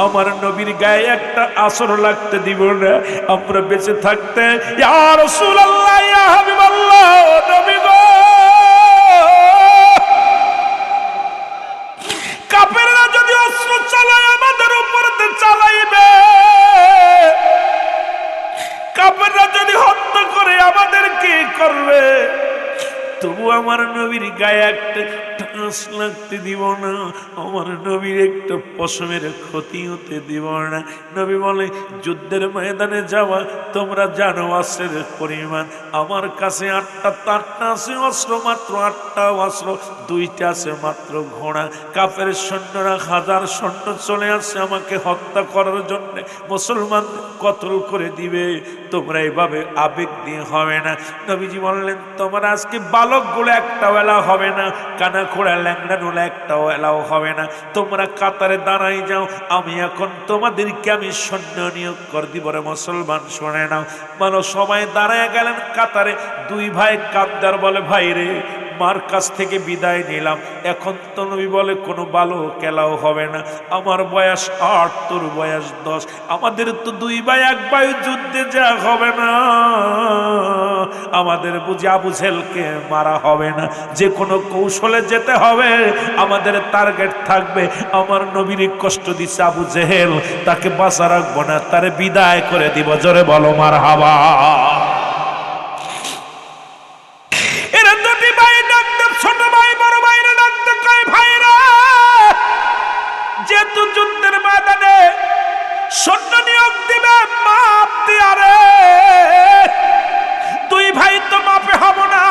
আমার নবীর গায়ে একটা আসর লাগতে দিব না আমরা বেঁচে থাকতে। ইয়া রাসূলুল্লাহ, ইয়া হাবিবাল্লাহ, নবী গো, কাফেররা যদি অস্ত্র চালায় আমাদের উপর চালাইবে, কাফেররা যদি হত্যা করে আমাদের কি করবে? তবু আমার নবীর গায়ে একটা টাচ লাগতে দিব না, আমার নবীর একটা পশমের ক্ষতি হতে দিব না। নবী বলে, যুদ্ধের ময়দানে যাওয়া তোমরা জানো অস্ত্রের পরিমাণ, আমার কাছে 8টা আছে অস্ত্র, মাত্র 8টা অস্ত্র, 2টা আছে মাত্র ঘোড়া। কাফের সৈন্যরা 1000 সৈন্য চলে আসছে আমাকে হত্যা করার জন্য, মুসলমান কতল করে দিবে। তোমরা এভাবে আবেগ দিয়ে হবে না। নবীজি বললেন, তোমরা আজকে বালকগুলো একটাও এলাও হবে না, কানা খোড়া ল্যাংড়া নোলা একটাও এলাও হবে না। তোমরা কাতারে দাঁড়াই যাও, আমি এখন তোমাদেরকে আমি সৈন্য নিয়োগ করে দিব রে মুসলমান, শোনে নাও। মানে সবাই দাঁড়ায় গেলেন কাতারে। 2 ভাই কাঁদার বলে, ভাই রে, মার কাছ থেকে বিদায় নিলাম, এখন তো নবী বলে কোনো বালক এলাও হবে না। আমার বয়স 8, তোর বয়স 10, আমাদের তো 2 ভাই 1 ভাই যুদ্ধে যাওয়া হবে না, আমাদের বুঝি আবু জেহেলকে মারা হবে না, যে কোনো কৌশলে যেতে হবে, আমাদের টার্গেট থাকবে আমার নবীর কষ্ট দিচ্ছে আবু জেহেল, তাকে বাঁচা রাখবো না, তারে বিদায় করে দিব। জোরে বলো মারহাবা। এরা 2টি ভাই ডাকতে, ছোট ভাই বড় ভাইরা ডাকতে কয়, ভাইরা যেহেতু যুদ্ধের ময়দানে সৈন্য নিয়োগ দিবে, মাপ দিয়া রে। 2 ভাই তো মাপে হব না,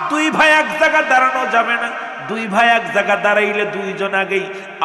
2 ভাই এক জায়গা দাঁড়ানো যাবে না। 2 ভাই এক জায়গা দাঁড়াইলে 2 জন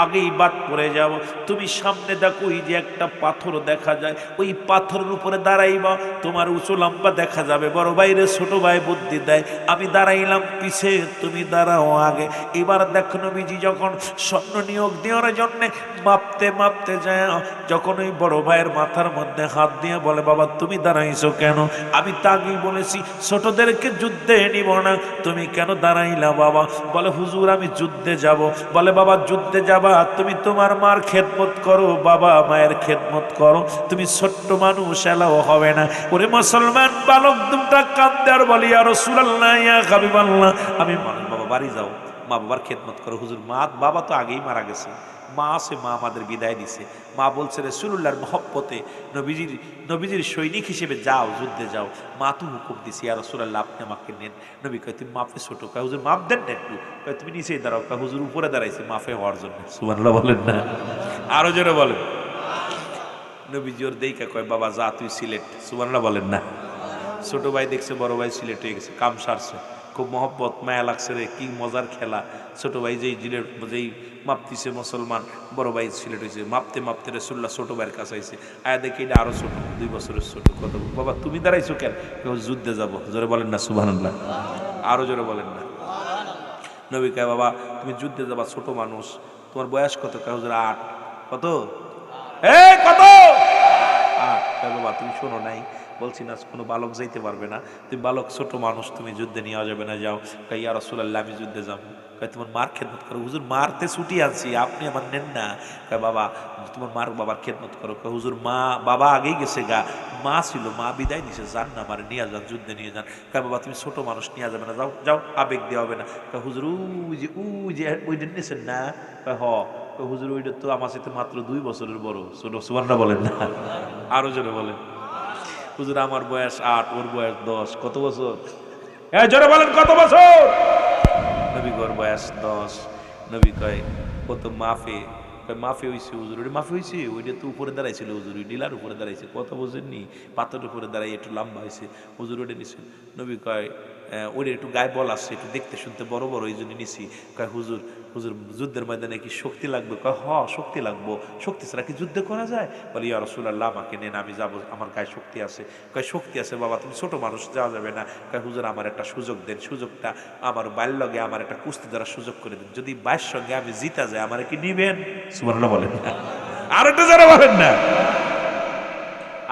আগেই বাদ পড়ে যাব। তুমি সামনে দেখো, ওই যে একটা পাথর দেখা যায়, ওই পাথরের উপরে দাঁড়াইবা, তোমার উঁচু লম্বা দেখা যাবে। বড় ভাইরে ছোট ভাই বুদ্ধি দেয়, আমি দাঁড়াইলাম পিছে, তুমি দাঁড়াও আগে। এবার দেখো নবীজি যখন সৈন্য নিয়োগ দেওয়ার জন্য মাপতে যায়, যখন ওই বড় ভাইয়ের মাথার মধ্যে হাত দিয়ে বলে, বাবা তুমি দাঁড়াইছো কেন? আমি তা আগেই বলেছি ছোটদেরকে যুদ্ধে নিব না, তুমি কেন দাঁড়াইলা বাবা? বলে, হুজুর আমি যুদ্ধে যাব। বলে, বাবা যুদ্ধে যাবা, তুমি তোমার মার খেদমত করো, বাবা মায়ের খেদমত করো, তুমি ছোট্ট মানুষ এলাও হবে না। ওরে মুসলমান বালক 2টা কাঁদে আর বলি, ইয়া রাসূলুল্লাহ, ইয়া হাবিবাল্লাহ, আমি বাবা বাড়ি যাও, মা বাবার খেদমত করো। হুজুর বাবা তো আগেই মারা গেছে, মা আছে, মা আমাদের বিদায় দিছে। মা বলছে রাসূলুল্লাহর মহব্বতে নবীজির সৈনিক হিসেবে যাও, যুদ্ধে যাও। মা তো হুকুম দিছে, ইয়া রাসূলুল্লাহ আপনি আমাকে নেন। নবী কয়, তুমি মাপে ছোট। কয়, হুজুর মাপ দেন না একটু। কয়, তুমি নিচেই দাঁড়াও। কয়, হুজুর উপরে দাঁড়াইছে মাফে হওয়ার জন্য। সুবহানাল্লাহ বলেন না, আরো জোরে বলেন। নবীজি ওর দেইকা কয়, বাবা যা তুই সিলেট। সুবহানাল্লাহ বলেন না। ছোট ভাই দেখছে বড় ভাই সিলেট হয়ে গেছে, কাম সারছে, খুব মহব্বত মায়া লাগছে রে, কি মজার খেলা। ছোট ভাই যেই মাপতিছে মুসলমান, বড় ভাই সিলেট হয়েছে। মাপতে রাসূলুল্লাহ ছোট ভাইয়ের কাছে আইছে, আয়া দেখি এটা আরো ছোট, 2 বছরের ছোট। কত বাবা তুমি দাঁড়াইছো কেন? যুদ্ধে যাব। জোরে বলেন না সুবহানাল্লাহ, আরো জোরে বলেন না। নবী কয়, বাবা তুমি যুদ্ধে যাবা, ছোট মানুষ, তোমার বয়স কত? কয়, হুজুর 8। কত? কত? বাবা তুমি শোনো নাই, বলছি না কোনো বালক যাইতে পারবে না, তুমি বালক ছোট মানুষ, তুমি যুদ্ধে নেওয়া যাবে না, যাও। কয় ইয়া রাসূলুল্লাহ আমি যুদ্ধে যাবো। কয় তোমার মার খেদমত করো। হুজুর মারতে ছুটি আনছি, আপনি আমার নেন না। কয় বাবা তোমার মার বাবার খেদমত করো। কয় হুজুর মা বাবা আগেই গেছে গা, মা ছিল, মা বিদায় নিছে, যান না আমার নিয়ে যান, যুদ্ধে নিয়ে যান। কয় বাবা তুমি ছোট মানুষ, নেওয়া যাবে না, যাও যাও, আবেগ দেওয়া হবে না। কয় হুজুর ওই যে ওইটা নিয়েছেন না? কয় হ। কয় হুজুর ওইটা তো আমার সাথে মাত্র 2 বছরের বড়। ছোট সুবহানাল্লাহ বলেন না, আরো জোরে বলেন। হুজুর আমার বয়স 8, ওর বয়স 10, কত বছর? হ্যাঁ জোরে বলেন কত বছর? নবী গর বয়স 10। নবী কয় কত মাফে? কয় মাফে হইছে হুজুর। ওটা মাফে হইছে? ওইটা তো উপরে দাঁড়াইছিল হুজুর, ওই ডিলার উপরে দাঁড়াইছে, কথা বোঝেননি? পাথরের উপরে দাঁড়াই একটু লম্বা হয়েছে হুজুর, ওটা নিছেন। নবী কয় ওইটা একটু গায়ে বল আসছে, একটু দেখতে শুনতে বড় বড়, এই জন্য নিছি। কয় হুজুর হুজুর যুদ্ধের ময়দানে কি শক্তি লাগবে? কয় হ শক্তি লাগবো, শক্তি ছাড়া কি যুদ্ধ করা যায়? বলে ইয়া রাসূলুল্লাহ আমাকে নেন, আমি যাবো, আমার গায়ে শক্তি আছে। কয় শক্তি আছে বাবা, তুমি ছোট মানুষ, যাওয়া যাবে না। কয় হুজুর আমার একটা সুযোগ দেন, সুযোগটা আমার বাইর লগে আমার একটা কুস্তি ধরার সুযোগ করে দেন, যদি বাইর সঙ্গে আমি জিতা যায় আমার কি নিবেন? সুবহানাল্লাহ বলেন না, আর একটা যারা বলেন না।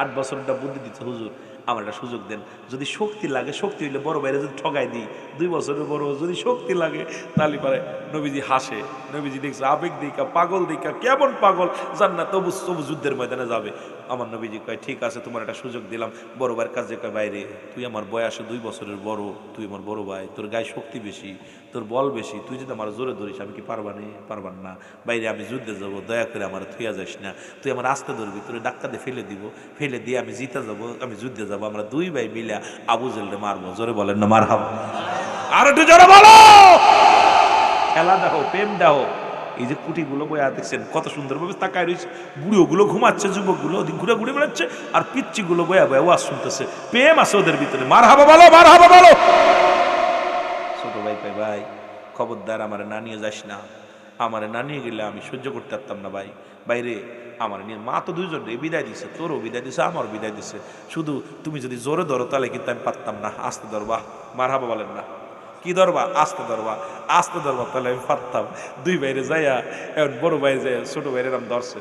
8 বছরটা বুদ্ধি দিচ্ছে হুজুর আমার একটা সুযোগ দেন, যদি শক্তি লাগে, শক্তি হইলে বড় বাইরে যদি ঠগাই দিই, 2 বছরের বড় যদি শক্তি লাগে তাহলে পারে। নবীজি হাসে, নবীজি দেখছে আবেগ দিকা, পাগল দিকা, কেমন পাগল জান না, তবু তবু যুদ্ধের ময়দানে যাবে। আমার নবীজি কয় ঠিক আছে তোমার একটা সুযোগ দিলাম। বড় ভাইয়ের কাছে কয় বাইরে তুই আমার বয়সে 2 বছরের বড়, তুই আমার বড় ভাই, তোর গায়ে শক্তি বেশি, তোর বল বেশি, তুই যদি আমার জোরে ধরিস আমি কি পারবান না বাইরে, আমি যুদ্ধে যাব, দয়া করে আমার থুইয়া যাস না, তুই আমার আস্তে ধরবি, তোর ডাক্কা দিয়ে ফেলে দিব, ফেলে দিয়ে আমি জিতে যাব, আমি যুদ্ধে যাব, আমরা 2 ভাই মিলে আবু জেলরে মারবো। জোরে বলেন না মারহাবা, আর একটু জোরে বলো। খেলা দেখো, প্রেম দেখো, এই যে কুটিগুলো বয়া দেখছেন কত সুন্দরভাবে তাকায় রয়েছে, বুড়োগুলো ঘুমাচ্ছে, যুবকগুলো ওদিন ঘুরে ঘুরে বেড়াচ্ছে, আর পিচ্চিগুলো বয়া বয়া ওয়াজ শুনতেছে, প্রেম আছে ওদের ভিতরে। মারহাবা বলো, মারহাবা বলো। ছোট ভাই কয় ভাই খবরদার আমারে না নিয়ে যাস না, আমারে না নিয়ে গেলে আমি সহ্য করতে পারতাম না ভাই, বাইরে আমার নিয়ে। মা তো 2 জন বিদায় দিছে, তোরও বিদায় দিছে, আমারও বিদায় দিছে, শুধু তুমি যদি জোরে ধরো তাহলে কিন্তু আমি পারতাম না, আস্তে ধরবা। মারহাবা বলেন না, কি ধরবা? আস্তে ধরবা, আস্তে ধরবা, তাহলে আমি পারতাম। 2 বাইরে যাইয়া এখন বড় বাইরে যায়, ছোট বাইরে এরম ধরছে,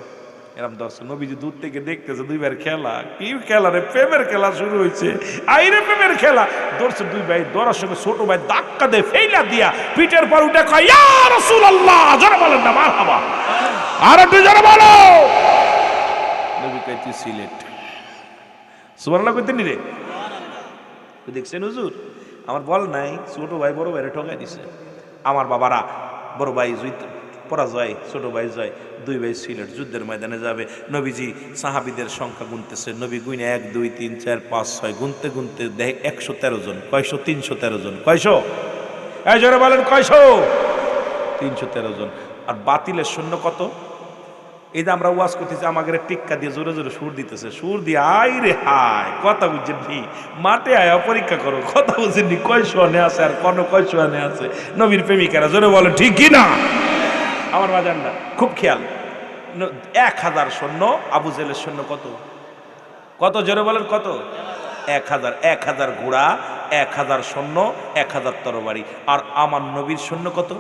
এরম ধরছে। নবীজি দূর থেকে দেখতেছে 2 ভাইয়ের খেলা, কি খেলা রে, প্রেমের খেলা শুরু হয়েছে, আইরে প্রেমের খেলা। ধরছে 2 ভাই, ধরার সঙ্গে ছোট ভাই ধাক্কা দিয়ে ফেলা দিয়া পিঠের পর উঠে কয় ইয়া রাসূলুল্লাহ। জোরে বলেন না মারহাবা, আর একটু জোরে বলো। নবী কয় তুই সিলেট। সুবহানাল্লাহ কইতেন নি রে? দেখছেন হুজুর আমার বল নাই, ছোট ভাই বড় ভাইরে ঠকাই দিছে। আমার বাবারা বড় ভাই পরাজয়, ছোট ভাই জয়, 2 ভাই সিলেট যুদ্ধের ময়দানে যাবে। নবীজি সাহাবীদের সংখ্যা গুনতেছে, নবী গুইনে 1 2 3 4 5 6 গুনতে গুনতে দেখ 113 জন। কয়শো? 313 জন। কয়শো? এই জোরে বলেন কয়শো? 313 জন। আর বাতিলের সৈন্য কত? এই যে আমরা ওয়াজ করতেছি, আমাদের টিক্কা দিয়ে জোরে জোরে সুর দিতেছে, সুর দিয়ে আই রে হায়, কথা বুঝছেননি? মাঠে আয়া পরীক্ষা করো, কথা বুঝছেননি? কয়শো আনে আছে আর কোন কয়শো আনে আছে নবীর প্রেমিকারা? জোরে বলেন ঠিক কি না? আমার বাজানরা খুব খেয়াল। 1000 সৈন্য, আবু জেলের সৈন্য কত? কত? জোরে বলেন কত? 1000। 1000 ঘোড়া, 1000 সৈন্য, 1000 তরবারি। আর আমার নবীর সৈন্য কত?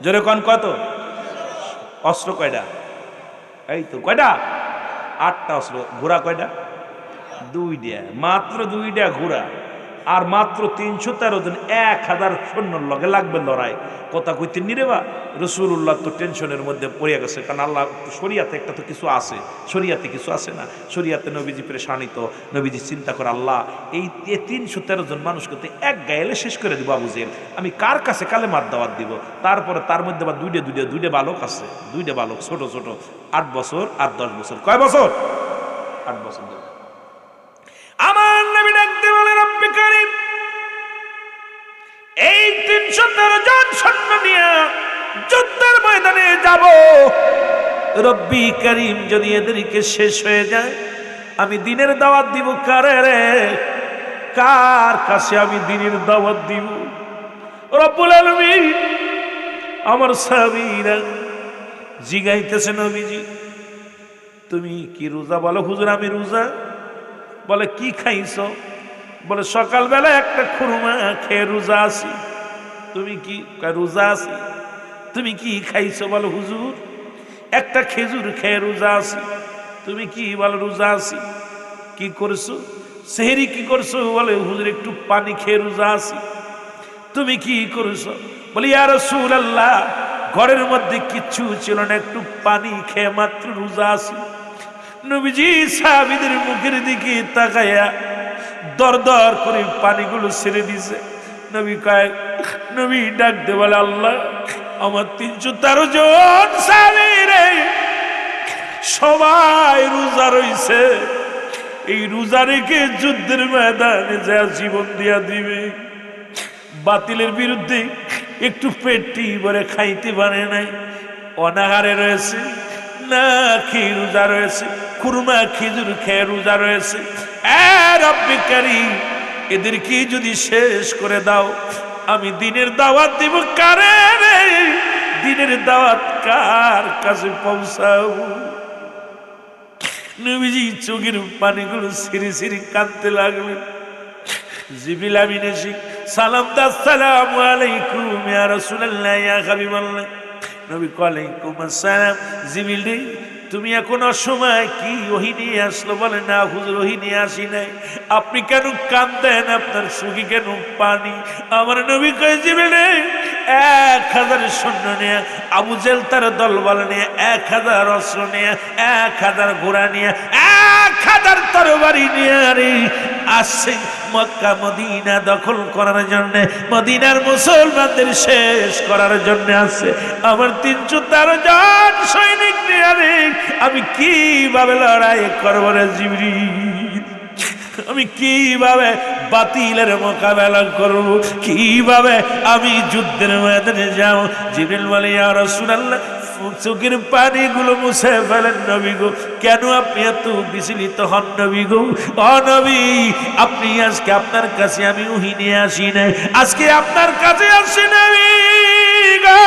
জোরে কোন কত? অস্ত্র কয়টা? এই তো কয়টা? 8টা অস্ত্র। ঘোড়া কয়টা? 2টা, মাত্র 2টা ঘোড়া। আর মাত্র 313 জন। 1000 সৈন্যর লগে লাগবে লড়াই। কথা কইতে নি রে বা? রাসূলুল্লাহ তো টেনশনের মধ্যে পড়ে গেছে, কারণ আল্লাহ শরিয়াতে একটা তো কিছু আছে, শরিয়াতে কিছু আছে না? শরিয়াতে নবীজি পেরেশানিত, নবীজি চিন্তা করে আল্লাহ এই 313 জন মানুষকে তো এক গায়েলে শেষ করে দিব আবু জেহেল, আমি কার কাছে কালেমার দাওয়াত দিব? তারপরে তার মধ্যে আবার 2টা বালক আছে, 2টা বালক ছোট ছোট, 8 বছর আর 10 বছর। কয় বছর? 8 বছর। আমার নবী ডাকতে বলে রব্বি কারীম, এই 313 জন সৈন্য নিয়ে যুদ্ধের ময়দানে যাব। রব্বি কারীম যদি এদেরকে শেষ হয়ে যায় আমি দিনের দাওয়াত দিব কারে রে? কার কাছে আমি দিনের দাওয়াত দিব? রব্বুল আলামিন আমার সাহাবীরা জিগাইতেছে নবীজি তুমি কি রোজা? বলো হুজুর আমি রোজা। বলে কি খাইছো? বলে সকালবেলা একটা খুরমা খেয়ে রোজা আছি। তুমি কি? রোজা আছি। তুমি কি খাইছো? বলো হুজুর একটা খেজুর খেয়ে রোজা আছি। তুমি কি? বলো রোজা আছি। কি করছো? সেহরি কি করছো? বলে হুজুর একটু পানি খেয়ে রোজা আছি। তুমি কি করছো? বলি ইয়া রাসূলুল্লাহ, ঘরের মধ্যে কিচ্ছু ছিল না, একটু পানি খেয়ে মাত্র রোজা আছি। নবীজি সাহাবীদের মুখের দিকে তাকায়া দর দর করে পানিগুলো ছেড়ে দিছে। নবী ডাক দে বলে, আল্লাহ, আমার 313 জন সাহাবী রে, সবাই রোজা রইছে, এই রোজা রেখে যুদ্ধের ময়দানে যা জীবন দিয়া দিবে। বাতিলের বিরুদ্ধে একটু পেটটি ভরে খাইতে পারে নাই, অনাহারে রয়েছে, না খেয়ে রোজা রয়েছে, খুরমা খেজুর খেয়ে রোজা রয়েছে। রব্বে কারীম, এদেরকে যদি শেষ করে দাও, আমি দিনের দাওয়াত দিব কারে রে? দিনের দাওয়াত কার কাছে পৌঁছাবো? নবীজি চোখের পানিগুলো সিঁড়ি সিঁড়ি কাঁদতে লাগলেন। জিবরিল আমিন এসে সালাম দা, আসসালামু আলাইকুম ইয়া রাসূলুল্লাহ ইয়া হাবিবাল্লাহ। নবী ওয়ালাইকুম আসসালাম। জিবরিল রে, তুমি এখন অসময় কি ওহী নিয়ে আসলো? বলে, না হুজুর, ওহী নিয়ে আসি নাই। আপনি কেন কাঁদেন? আপনার চোখে কেন পানি? আমার নবী কয়, জিবরিল রে, 1000 সৈন্য নিয়ে, আবু জেহেল তার দলবল নিয়ে, 1000 অস্ত্র নিয়ে, 1000 ঘোড়া নিয়ে, 1000 তরবারি নিয়ে রে আসছে মক্কা মদিনা দখল করার জন্য, মদিনার মুসলমানদের শেষ করার জন্য আসছে। আমার 313 জন সৈনিক নিয়ে রে আমি কিভাবে লড়াই করবো রে জিবরিল? আমি কিভাবে বাতিলের মোকাবেলা করব? কিভাবে আমি যুদ্ধের ময়দানে যাব? জিবরিল বলে, ইয়া রাসূলুল্লাহ, চোখের পানিগুলো মুছে ফেলেন নবী গো। কেন আপনি এত বিচলিত হন নবী গো? ও নবী, আপনি আজকে আপনার কাছে আমি ওহী নিয়ে আসি নাই, আজকে আপনার কাছে আসি নবী গো।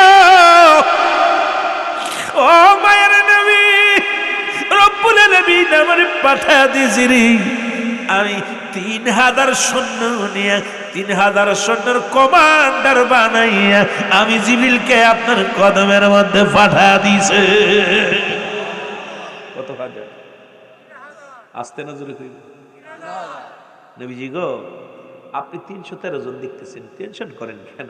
ও মায়ের নবী, রব্বুল আলামিন আমারে পাঠিয়ে দিয়েছে রে, আমি 3000 সৈন্য নিয়ে, 3000 সৈন্যের কমান্ডার বানাইয়া আমি জিবরিলকে আপনার কদমের মধ্যে পাঠিয়ে দিয়েছে। কত হাজার? আসতে না জোরে কইব। নবীজি গো, আপনি 313 জন দেখতেছেন, টেনশন করেন কেন?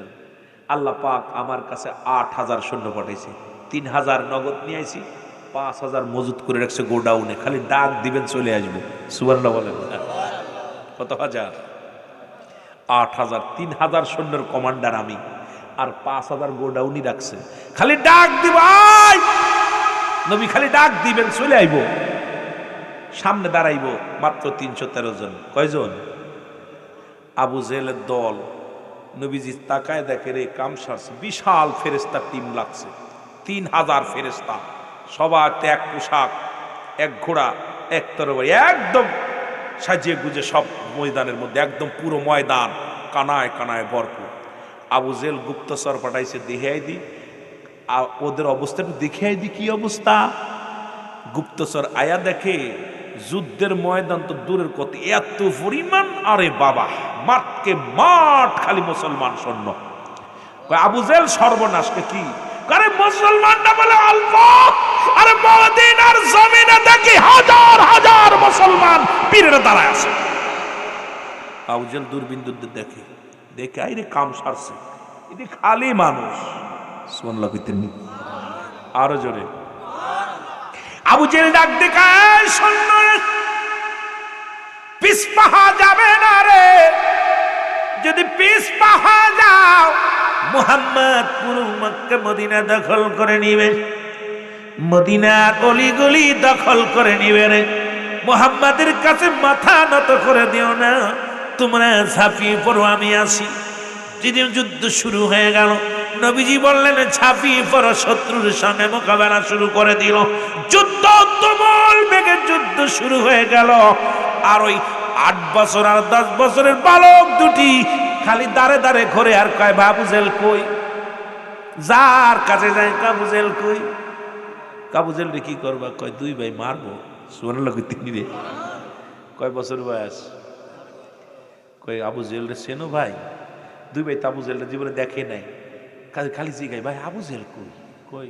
আল্লাহ পাক আমার কাছে 8000 সৈন্য পাঠাইছে, 3000 নগদ নিয়ে আইছি, 5000 মজুত করে রাখছে গোডাউনে, খালি ডাক দিবেন চলে আসবো। সুবহানাল্লাহ বলেন। কত হাজার? 8000, 3000 সৈন্যের কমান্ডার আমি, আর 5000 গোডাউনই রাখছে, খালি ডাক দিব। নবী খালি ডাক দিবেন চলে আইব, সামনে দাঁড়াইব মাত্র 313 জন। কয়জন? আবু জেহেলের দল। নবীজি তাকায় দেখে রে কাম সারছে, বিশাল ফেরেশতার টিম লাগছে, 3000 ফেরেশতা, সবার এক পোশাক, এক ঘোড়া, এক তরবারি, একদম সাজিয়ে গুজে সব ময়দানের মধ্যে, একদম পুরো ময়দান কানায় কানায় ভরপুর। আবু জেহেল গুপ্তচর পাঠাইছে, দেখাই দি ওদের অবস্থাটা, দেখাই দি কি অবস্থা। গুপ্তচর আয়া দেখে যুদ্ধের ময়দান তো দূরের কথা, এত পরিমাণ, আরে বাবা, মাঠকে মাঠ খালি মুসলমান সৈন্য। আবু জেহেল সর্বনাশকে কি করে? মুসলমানরা বলে অল্প, আরে মদিনার জমিনে দেখি হাজার হাজার মুসলমান পীরের দাঁড়ায় আছে। আবু জেহেল দূরবীন দেখে, দেখে আইরে কাম সারছে, এটি খালি মানুষ। সুবহানাল্লাহ কইতেন আরো জোরে। আবু জেহেল ডাক দেখায়, সৈন্য পিছপা যাবে না রে, যদি পিছপা যাও মুহাম্মদ পুরো মক্কা মদিনা দখল করে নিবে, মদিনার অলিগলি দখল করে নিবে রে। মুহাম্মাদের কাছে মাথা নত করে দিও না, তোমরা ঝাঁপিয়ে পড়ো, আমি আসি। যেদিন যুদ্ধ শুরু হয়ে গেল, নবীজি বললেন ঝাঁপিয়ে পড়ো, শত্রুর সঙ্গে মোকাবেলা শুরু করে দিল। যুদ্ধ তুমুল বেগে যুদ্ধ শুরু হয়ে গেল। আর ওই 8 বছর আর 10 বছরের বালক দুটি খালি দাঁড়ে দাঁড়ে ঘরে আর কয়, আবু জেহেল কই? যার কাছে যায়, আবু জেহেল কই? আবু জেহেল রে কি করবা? কয় 2 ভাই মারবো। সুবহানাল্লাহ কইতেন রে। কয় বছর বয়স? কয় আবু জেহেল রে চেনো ভাই? 2 ভাই তো আবু জেহেল জীবনে দেখে নাই, খালি জিগাই ভাই আবু জেহেল কই? কই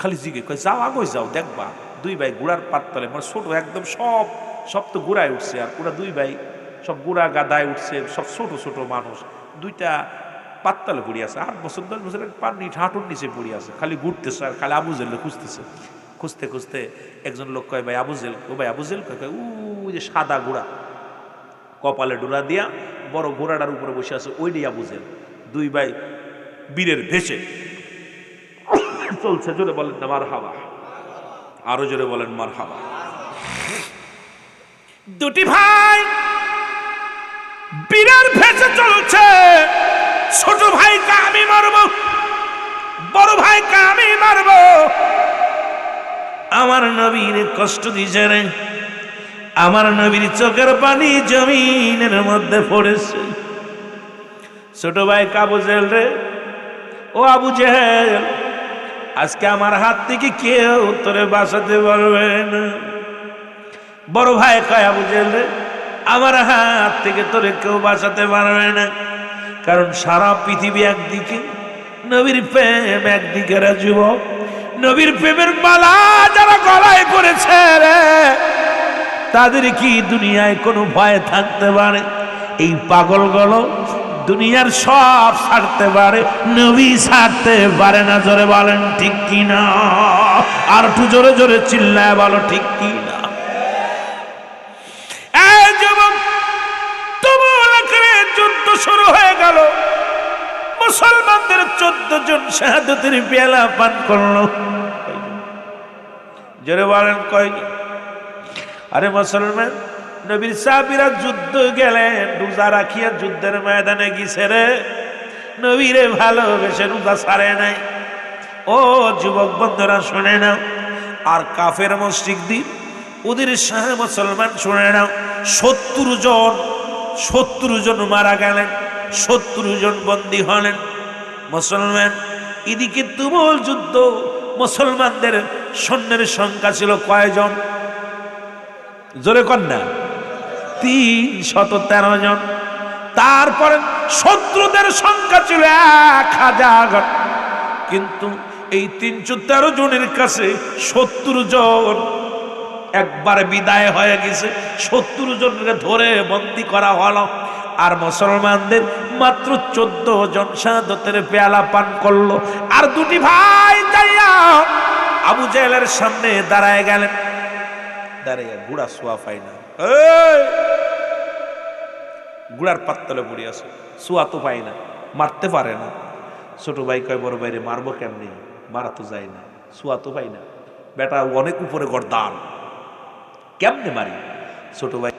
খালি জিগে, কয় যাও আগে যাও দেখবা। 2 ভাই ঘোড়ার পাততলে, মানে ছোট একদম, সব সব তো গুড়ায় উঠছে, আর ওরা দুই ভাই সব গুড়া গাদায় উঠছে, সব ছোট ছোট মানুষ, দুইটা পাত্তালে পড়ে আছে, 8 বছর 10 বছরের পানি হাঁটুর নিচে পড়ে আছে, খালি ঘুরতেছে আর খালি আবু জেল খুঁজতেছে। খুঁজতে খুঁজতে একজন লোক কয় ভাই আবু জেল, ও ভাই আবু জেল কয়, ও যে সাদা ঘোড়া কপালে ডোরা দিয়া বড় ঘোড়াটার উপরে বসে আছে, ওইটাই আবু জেল। দুই ভাই বীরের ভেসে চলছে, জোরে বলেন না মার হাবা, আরো জোরে বলেন মার হাবা। দুটি ভাই বীরের ভেসে চলছে, ছোট ভাইকে আমি মারব, বড় ভাইকে আমি মারব। আমার নবীর কষ্ট দিছে রে, আমার নবীর চোখের পানি জমিনের মধ্যে পড়েছে। ছোট ভাই আবু জেল রে, ও আবু জেল, আজকে আমার হাত থেকে কেউ তোরে বাঁচাতে পারবে না। বড় ভাই কয় আবু জেল রে, আমার হাত থেকে তোরে কেউ বাঁচাতে পারবে না, কারণ সারা পৃথিবী একদিকে, নবীর প্রেম একদিকে রে যুবক, নবীর প্রেমের মালা যারা গলায় পড়েছে রে, তাদের কি দুনিয়ায় কোনো ভয় থাকতে পারে? এই পাগলগুলো দুনিয়ার সব ছাড়তে পারে, নবী ছাড়তে পারে না। জোরে বলেন ঠিক কি না? আর একটু জোরে জোরে চিল্লায় বলো ঠিক কি না? এই যুবক, তুমুল আকারে যুদ্ধ শুরু হয়ে গেল, মুসলমানদের 14 জন শাহাদাতের পেয়ালা পান করলো। জোরে বলেন কয়জন? আরে মুসলমান, নবীর সাহাবীরা যুদ্ধ গেলেন, রোজা রাখিয়া যুদ্ধের ময়দানে গেছে রে, নবীরে ভালোবেসে রোজা ছাড়ে নাই। ও যুবক বন্ধুরা শুনে নাও, আর কাফের মুশরিকদের ওদের সাথে মুসলমান শুনে নাও, 70 জন মারা গেলেন, 70 জন বন্দী হলেন মুসলমান। এদিকে তুমুল যুদ্ধ, মুসলমানদের সৈন্যের সংখ্যা ছিল কয়জন? জোরে কন্যা 313 জন। তারপরে শত্রুদের সংখ্যা ছিল 1000, কিন্তু এই 313 জনের কাছে 70 জন একবারে বিদায় হয়ে গেছে, 70 জনকে ধরে বন্দী করা হলো। আর মুসলমানদের মাত্র 14 জন শাহাদাতের পেয়ালা পান করলো। আর দুটি ভাই যাইয়া আবু জেহেলের সামনে দাঁড়ায় গেলেন, দাঁড়াইয়া গুড়া সোয়া পাই না, গুড়ার পাত্তলে পড়ে আছে, সোয়া তো পাই না, মারতে পারে না। ছোট ভাই কয় বড় ভাইরে মারবো কেমনি, মারা তো যায় না, সোয়া তো পাই না, বেটা অনেক উপরে গর্দান, কেমনে মারি? ছোট ভাই